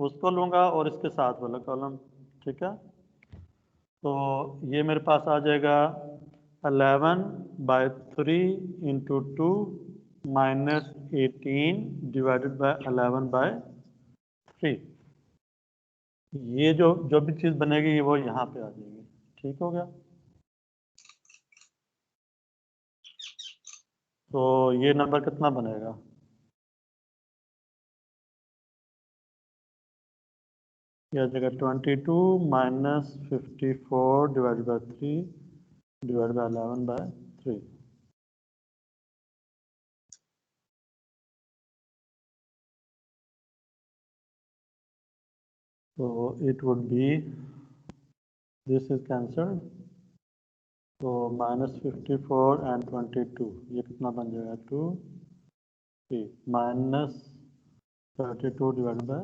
उसको लूंगा और इसके साथ वाला कॉलम, ठीक है। तो ये मेरे पास आ जाएगा 11/3 इंटू 2 माइनस 18 डिवाइडेड बाय 11/3। ये जो जो भी चीज़ बनेगी वो यहाँ पे आ जाएगी, ठीक हो गया। तो ये नंबर कितना बनेगा? यह जगह 22 minus 54 divide by 3 divide by 11/3। तो it would be, this is cancelled, तो -54 एंड 22, ये कितना बन जाएगा? 2 3 माइनस 32 डिवाइड बाय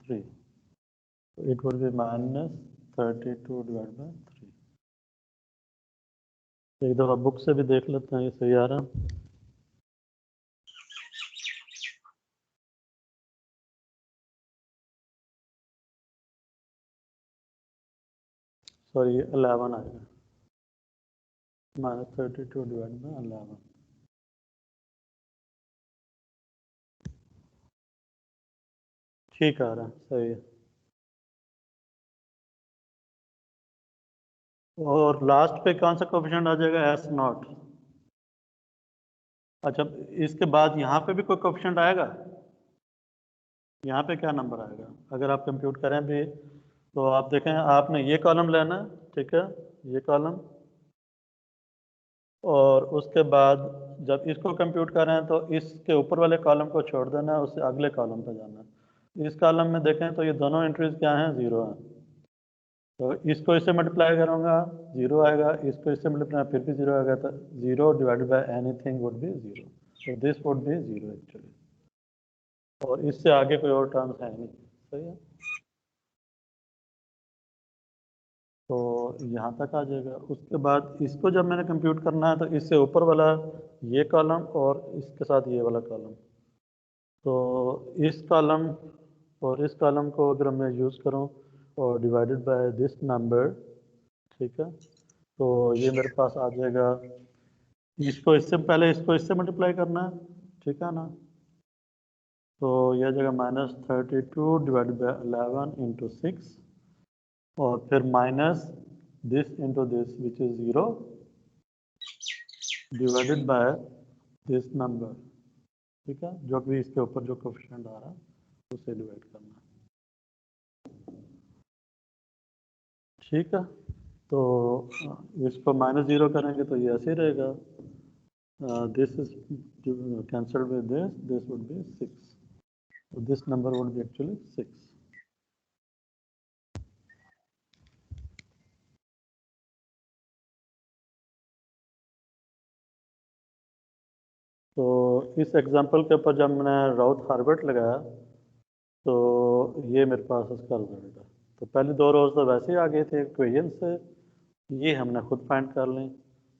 3, तो it would be -32 divide by 3। एक दफ़ा बुक से भी देख लेते हैं ये सही आ रहा है। सॉरी, 11 आएगा, -32 डिवाइड बाय 11। ठीक आ रहा है, सही है। और लास्ट पे कौन सा कोफिशिएंट आ जाएगा? S0। अच्छा, इसके बाद यहाँ पे भी कोई कोफिशिएंट आएगा? यहाँ पे क्या नंबर आएगा? अगर आप कंप्यूट करें भी तो आप देखें, आपने ये कॉलम लेना है, ठीक है, ये कॉलम, और उसके बाद जब इसको कंप्यूट करें तो इसके ऊपर वाले कॉलम को छोड़ देना है, उससे अगले कॉलम पे जाना है। इस कॉलम में देखें तो ये दोनों एंट्रीज क्या हैं? 0 हैं। तो इसको इससे मल्टीप्लाई करूँगा, 0 आएगा, इसको इससे मल्टीप्लाई फिर भी 0 आएगा, तो 0 divided by anything would be 0। तो दिस वुड बी 0 एक्चुअली, और इससे आगे कोई और टर्म्स है नहीं, सही है। तो यहाँ तक आ जाएगा। उसके बाद इसको जब मैंने कंप्यूट करना है तो इससे ऊपर वाला ये कॉलम और इसके साथ ये वाला कॉलम, तो इस कॉलम और इस कॉलम को अगर मैं यूज़ करूँ और डिवाइडेड बाय दिस नंबर, ठीक है, तो ये मेरे पास आ जाएगा। इसको इससे पहले इसको इससे मल्टीप्लाई करना है, ठीक है ना। तो यह जगह -32 डिवाइडेड बाय 11 इंटू 6, और फिर minus this into this which is 0 divided by this number, ठीक है, जो भी इसके ऊपर जो कोफिशिएंट आ रहा है उसे डिवाइड करना है, ठीक है। तो इसको -0 करेंगे तो ये ऐसे ही रहेगा। This is cancelled with this would be 6, so this number would be actually 6. तो इस एग्जांपल के ऊपर जब मैंने राउथ हार्वर्ट लगाया तो ये मेरे पास इसका रिजल्ट है। तो पहले 2 रोज तो वैसे ही आ गए थे इक्वेशन से, ये हमने खुद फाइंड कर लें,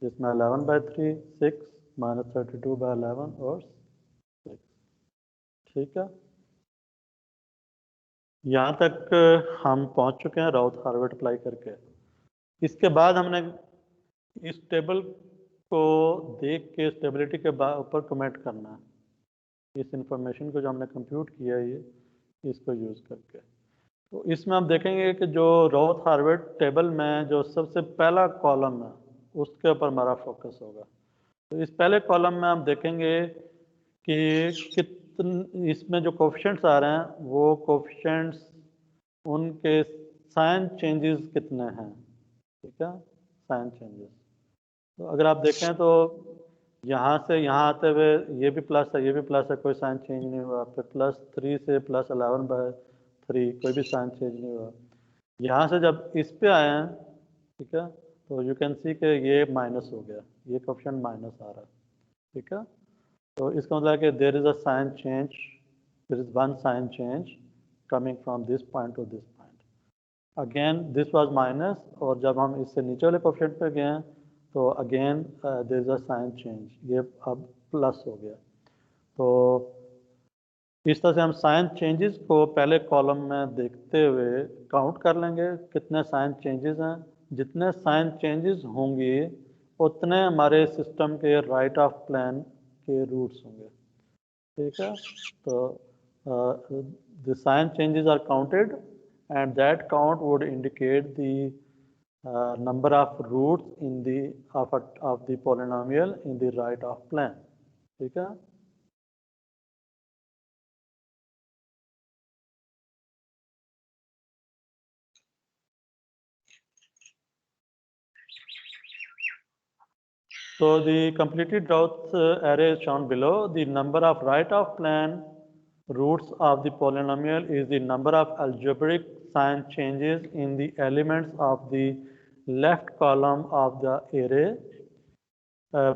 जिसमें 11/3 6 -32/11 और 6, ठीक है। यहाँ तक हम पहुँच चुके हैं राउथ हार्वर्ट अप्लाई करके। इसके बाद हमने इस टेबल को देख के स्टेबिलिटी के ऊपर कमेंट करना है। इस इंफॉर्मेशन को जो हमने कंप्यूट किया है ये, इसको यूज़ करके, तो इसमें हम देखेंगे कि जो राउथ हार्वर्ट टेबल में जो सबसे पहला कॉलम है उसके ऊपर हमारा फोकस होगा। तो इस पहले कॉलम में हम देखेंगे कि इसमें जो कोफिशिएंट्स आ रहे हैं वो कोफिशिएंट्स, उनके साइन चेंजेस कितने हैं, ठीक है, साइन चेंजेस। तो अगर आप देखें तो यहाँ से यहाँ आते हुए ये भी प्लस है, ये भी प्लस है, कोई साइन चेंज नहीं हुआ। फिर +3 से +11/3 कोई भी साइन चेंज नहीं हुआ। यहाँ से जब इस पे आए हैं, ठीक है, तो यू कैन सी कि ये माइनस हो गया, ये कोएफिशिएंट माइनस आ रहा है, ठीक है। तो इसका मतलब है कि there is a sign change, there is one sign change coming from this point to this point. Again this was minus, और जब हम इससे नीचे वाले कोएफिशिएंट पे गए हैं तो again there is a sign change, ये अब प्लस हो गया। तो इस तरह से हम साइन चेंजेस को पहले कॉलम में देखते हुए काउंट कर लेंगे कितने साइन चेंजेस हैं। जितने साइन चेंजेस होंगे उतने हमारे सिस्टम के राइट ऑफ प्लान के रूट्स होंगे, ठीक है। तो the sign changes are counted and that count would indicate the number of roots in the of the polynomial in the right of plane, ठीक है। So the completed rows array is shown below. The number of right of plane roots of the polynomial is the number of algebraic sign changes in the elements of the left column of the array.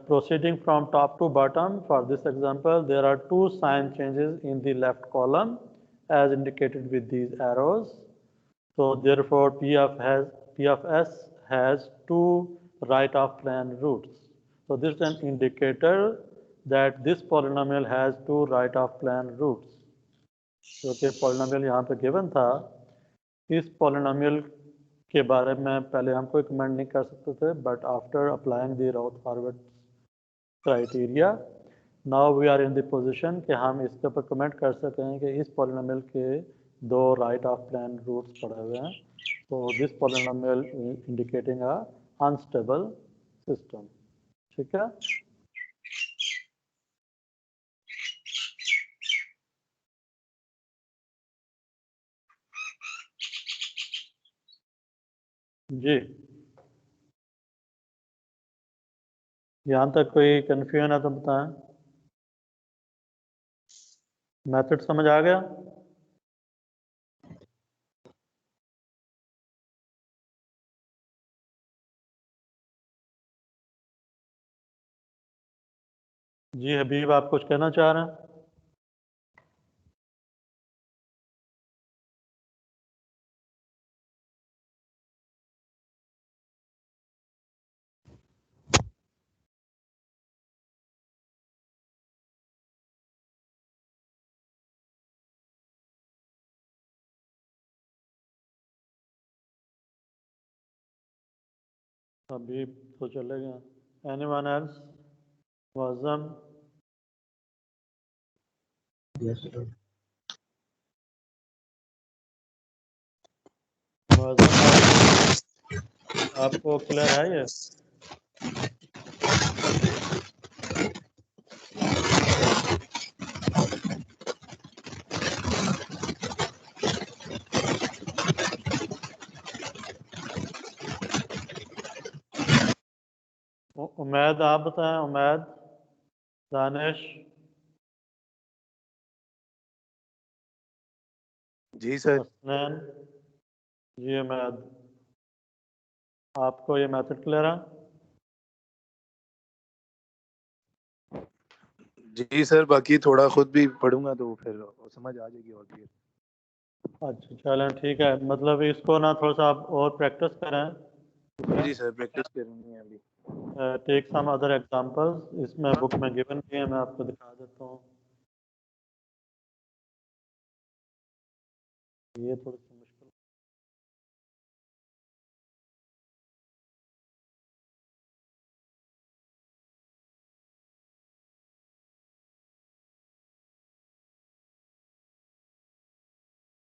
Proceeding from top to bottom, for this example, there are two sign changes in the left column as indicated with these arrows. So therefore, P of S has two right of plane roots. So this is an indicator that this polynomial has two right of plane roots. क्योंकि polynomial यहाँ पे given था, इस polynomial के बारे में पहले हम कोई कमेंट नहीं कर सकते थे, but after applying the Routh-Horvitz criteria, now we are in the position कि हम इसके ऊपर कमेंट कर सकते हैं कि इस polynomial के दो right of plane roots पड़े हुए हैं। So this polynomial indicating a unstable system, ठीक है। जी, यहाँ तक कोई कंफ्यूजन है तो बताएं। मेथड समझ आ गया? जी हबीब, आप कुछ कहना चाह रहे हैं? हबीब तो चले गए। Anyone else? Muazzam? Yes, sir. Muazzam, आपको क्लियर है ये? उमैद, आप बताएं। उमैद, दानिश? जी सर। हसनैन? जी उमैद, आपको ये मेथड क्लियर है? जी सर, बाकी थोड़ा खुद भी पढ़ूंगा तो फिर समझ आ जाएगी और क्लियर। अच्छा चलें, ठीक है। मतलब इसको ना थोड़ा सा आप और प्रैक्टिस करें। जी सर, प्रैक्टिस करनी है अभी। टेक सम अदर एग्जांपल्स, इसमें बुक में गिवन भी है, मैं आपको दिखा देता हूँ। ये थोड़ी सी मुश्किल।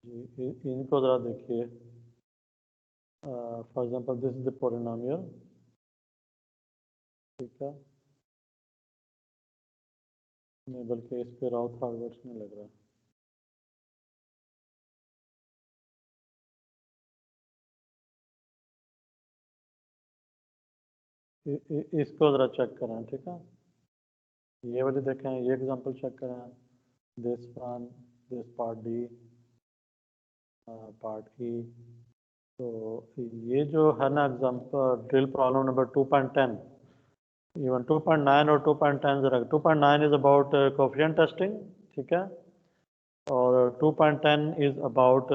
जी इनको ज़रा देखिए। For example this is the polynomial, ठीक है। नहीं, बल्कि इस पे राउथ-हॉर्विट्ज़ नहीं लग रहा। इसको ज़रा चेक करें, ठीक है। ये वाली देखें, ये एग्जांपल चेक करें, this one, this part D, part E. तो ये जो है ना example drill problem number 2.10, even 2.9 और 2.10 जरा, 2.9 इज अबाउट कोफिशिएंट टेस्टिंग, ठीक है, और 2.10 इज अबाउट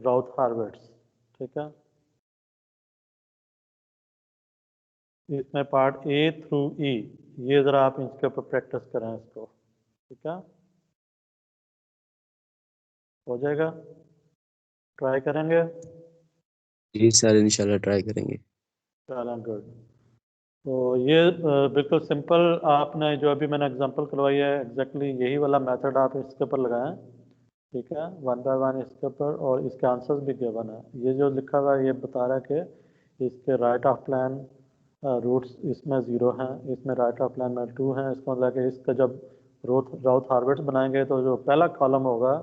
राउथ-हार्विट्ज, ठीक है। इसमें पार्ट ए थ्रू ई, ये ज़रा आप इसके ऊपर प्रैक्टिस करें इसको, ठीक है, हो जाएगा, ट्राई करेंगे। जी सर, इंशाल्लाह ट्राई करेंगे। चलो गुड। तो ये बिल्कुल सिंपल, आपने जो अभी मैंने एग्जांपल करवाई है एग्जैक्टली यही वाला मेथड आप इसके ऊपर लगाएं, ठीक है, वन बाय वन इसके ऊपर, और इसके आंसर्स भी गिवन है। ये जो लिखा हुआ है ये बता रहा है कि इसके राइट ऑफ प्लान रूट्स इसमें 0 हैं, इसमें राइट ऑफ प्लान में 2 हैं। इसको मतलब कि इसका जब राउथ-हार्विट्ज बनाएंगे तो जो पहला कॉलम होगा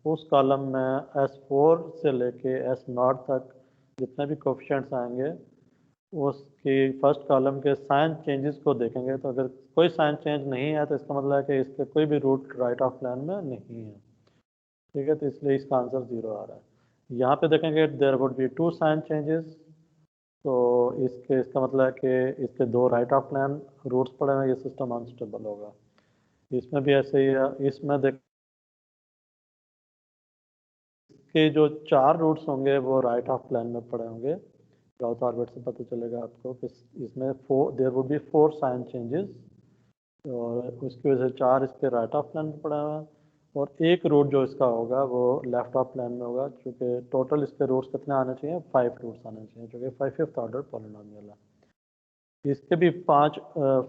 उस कॉलम में S4 से लेके S0 तक जितने भी कोफिशिएंट्स आएंगे उसकी फर्स्ट कॉलम के साइन चेंजेस को देखेंगे। तो अगर कोई साइन चेंज नहीं है तो इसका मतलब है कि इसके कोई भी रूट राइट ऑफ प्लान में नहीं है, ठीक है, तो इसलिए इसका आंसर 0 आ रहा है। यहाँ पे देखेंगे there would be 2 sign changes, तो इसका मतलब है कि इसके 2 राइट ऑफ प्लान रूट्स पड़े हैं, ये सिस्टम अनस्टेबल होगा। इसमें भी ऐसे ही है, इसमें देख के जो 4 रूट्स होंगे वो राइट ऑफ प्लान में पड़े होंगे। राउथ-हार्विट्ज से पता चलेगा आपको कि इसमें there would be 4 sign changes, और उसकी वजह से 4 इसके राइट ऑफ प्लान में पड़ा हुआ है, और एक रूट जो इसका होगा वो लेफ्ट ऑफ प्लान में होगा, क्योंकि टोटल इसके रूट्स कितने आने चाहिए, 5 रूट्स आने चाहिए, जो कि 5th ऑर्डर पॉलिनोमियल है। इसके भी 5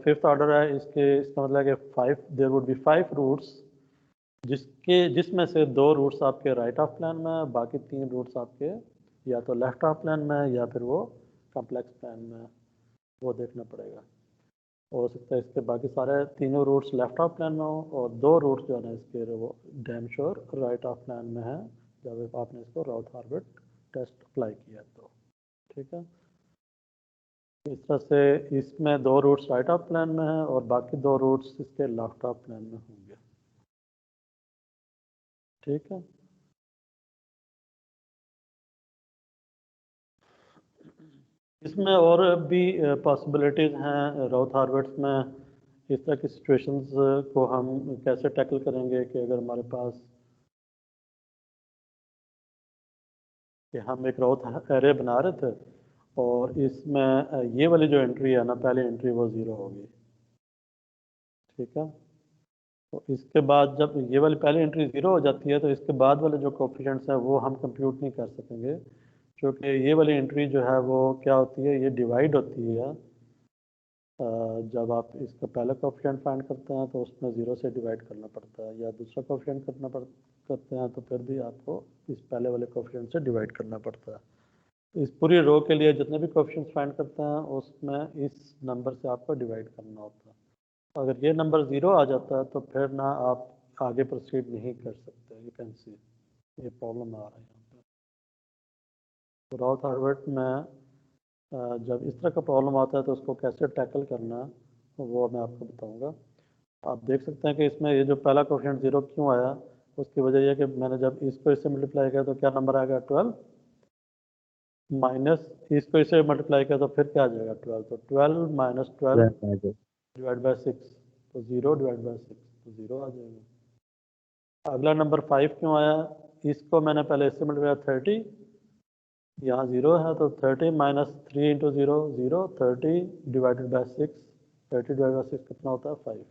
5th ऑर्डर है, इसका मतलब है कि 5 देयर वुड बी 5 रूट्स, जिसमें से 2 रूट्स आपके राइट ऑफ प्लान में है, बाकी 3 रूट्स आपके या तो लेफ्ट ऑफ प्लान में है या फिर वो कॉम्प्लेक्स प्लान में है, वो देखना पड़ेगा। हो सकता है इसके बाकी सारे तीनों रूट्स लेफ्ट ऑफ प्लान में हो और 2 रूट्स जो है ना इसके वो damn sure right of plan में है, जब आपने इसको राउथ-हार्विट्ज टेस्ट अप्लाई किया तो, ठीक है। इस तरह से इसमें 2 रूट्स राइट ऑफ प्लान में है और बाकी 2 रूट्स इसके लेफ्ट ऑफ प्लान में होंगे, ठीक है। इसमें और भी पॉसिबिलिटीज़ हैं राउथ-हार्विट्ज में। इस तरह की सिचुएशंस को हम कैसे टैकल करेंगे कि अगर हमारे पास कि हम एक राउथ एरे बना रहे थे और इसमें ये वाली जो एंट्री है ना, पहली एंट्री वो 0 होगी, ठीक है। तो इसके बाद जब ये वाली पहली एंट्री 0 हो जाती है तो इसके बाद वाले जो कोफिशिएंट्स हैं वो हम कंप्यूट नहीं कर सकेंगे, क्योंकि ये वाली एंट्री जो है वो क्या होती है, ये डिवाइड होती है। जब आप इसका पहला कोफिशिएंट फाइंड करते हैं तो उसमें 0 से डिवाइड करना पड़ता है, या दूसरा कोफिशिएंट करते हैं तो फिर भी आपको इस पहले वाले कोफिशिएंट से डिवाइड करना पड़ता है। इस पूरी रो के लिए जितने भी कोफिशिएंट्स फाइंड करते हैं उसमें इस नंबर से आपको डिवाइड करना होता है। अगर ये नंबर 0 आ जाता है तो फिर ना आप आगे प्रोसीड नहीं कर सकते। यू कैन सी ये प्रॉब्लम आ रहा है यहाँ पे। तो राउथ-हार्विट्ज में जब इस तरह का प्रॉब्लम आता है तो उसको कैसे टैकल करना है वो मैं आपको बताऊंगा। आप देख सकते हैं कि इसमें ये जो पहला कोफिशिएंट 0 क्यों आया, उसकी वजह यह है कि मैंने जब इसको इससे मल्टीप्लाई किया तो क्या नंबर आएगा 12, माइनस इसको इससे मल्टीप्लाई किया तो फिर क्या आ जाएगा 12, तो 12 माइनस 12 डिवाइड बाई 6, तो 0 डिवाइड बाई 6 तो 0 आ जाएगा। अगला नंबर 5 क्यों आया, इसको मैंने पहले इससे मल्टीप्लाई 30, यहाँ 0 है तो 30 minus 3 into 0 0, 30 divided by 6, 30 divide by 6 कितना होता है 5।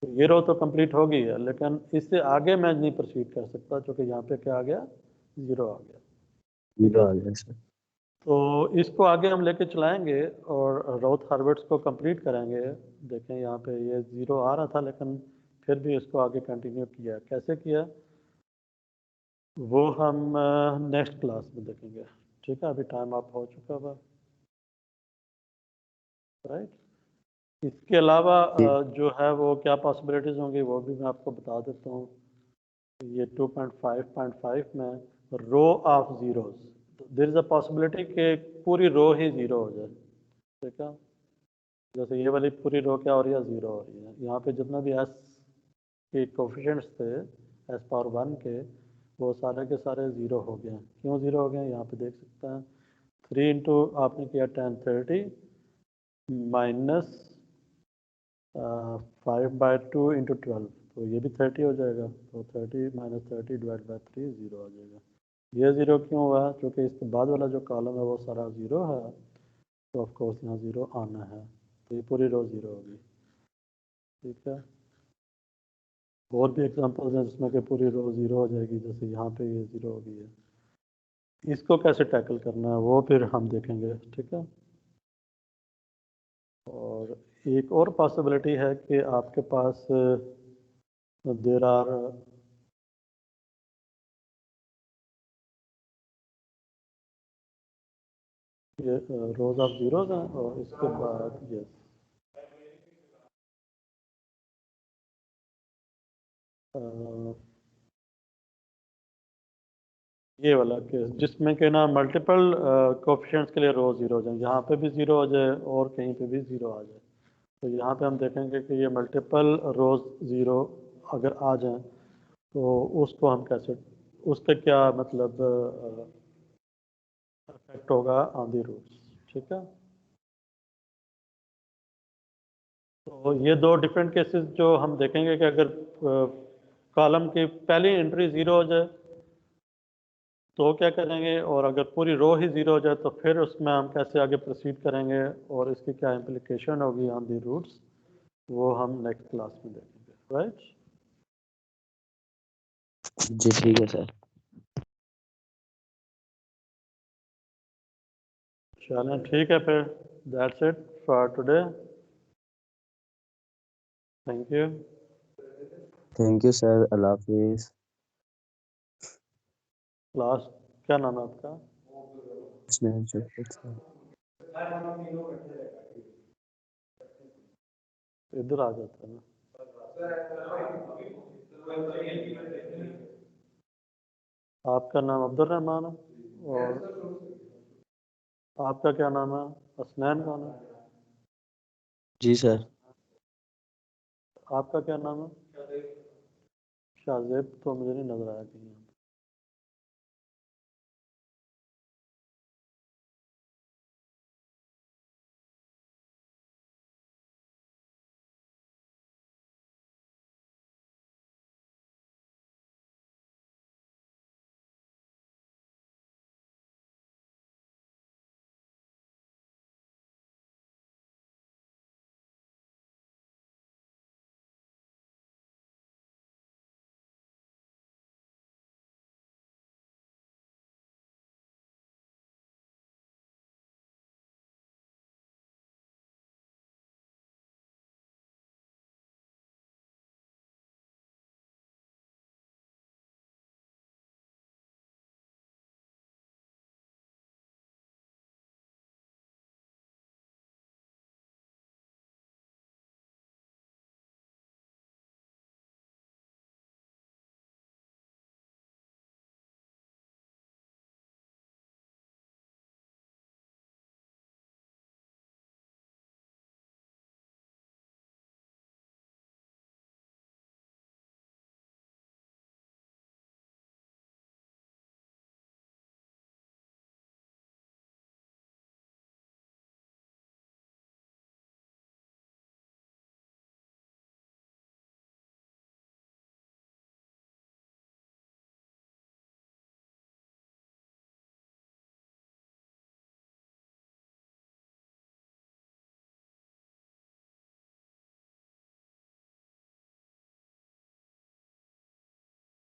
तो ये रो तो कंप्लीट हो गई है, लेकिन इससे आगे मैं नहीं प्रोसीड कर सकता क्योंकि यहाँ पे क्या आ गया, 0 आ गया, ठीक है। तो इसको आगे हम लेके चलाएंगे और राउथ-हार्विट्ज को कंप्लीट करेंगे। देखें यहाँ पे ये 0 आ रहा था लेकिन फिर भी इसको आगे कंटिन्यू किया, कैसे किया वो हम नेक्स्ट क्लास में देखेंगे, ठीक है। अभी टाइम आप हो चुका है, राइट। इसके अलावा जो है वो क्या पॉसिबिलिटीज़ होंगी वो भी मैं आपको बता देता हूँ। ये 2.5.5 में row of zeros, there is a possibility कि पूरी रो ही 0 हो जाए, ठीक है। जैसे ये वाली पूरी रो क्या हो रही है, 0 हो रही है। यहाँ पे जितना भी एस के कोफिशिएंट्स थे एस पावर 1 के, वो सारे के सारे 0 हो गए हैं। क्यों 0 हो गए हैं, यहाँ पे देख सकते हैं। 3 इंटू आपने किया 10 30 माइनस 5/2 इंटू 12, तो ये भी 30 हो जाएगा। तो 30 माइनस 30 डिवाइड बाई 3 0 आ जाएगा। ये 0 क्यों हुआ, क्योंकि इसके बाद वाला जो कॉलम है वो सारा 0 है, तो ऑफ कोर्स यहाँ 0 आना है। तो ये पूरी रो 0 होगी। ठीक है, और भी एग्जांपल्स हैं जिसमें कि पूरी रो 0 हो जाएगी, जैसे यहाँ पे ये 0 हो गई है। इसको कैसे टैकल करना है वो फिर हम देखेंगे। ठीक है, और एक और पॉसिबिलिटी है कि आपके पास देर आर ये रोज ऑफ जीरोज हैं, और इसके बाद ये वाला केस जिसमें कि ना मल्टीपल कोफिशिएंट्स के लिए रो 0 हो जाए, यहाँ पे भी 0 हो जाए और कहीं पे भी 0 आ जाए। तो यहाँ पे हम देखेंगे कि ये मल्टीपल रोज 0 अगर आ जाए तो उसको हम कैसे, उसका क्या मतलब इफेक्ट होगा ऑन दी रूट्स। ठीक है, तो ये दो डिफरेंट केसेस जो हम देखेंगे कि अगर कॉलम की पहली एंट्री 0 हो जाए तो क्या करेंगे, और अगर पूरी रो ही 0 हो जाए तो फिर उसमें हम कैसे आगे प्रोसीड करेंगे और इसकी क्या इम्प्लीकेशन होगी ऑन दी रूट्स, वो हम नेक्स्ट क्लास में देखेंगे। राइट, जी ठीक है सर। चलें ठीक है फिर, that's it for today. Thank you. Thank you sir, Allah Hafiz. Class क्या नाम है आपका? उसने सर इधर आ जाता है ना। आपका नाम अब्दुल रहमान है, और आपका क्या नाम है? हसनैन कौन है? जी सर। आपका क्या नाम है? शाहजेब तो मुझे नहीं नजर आया कहीं।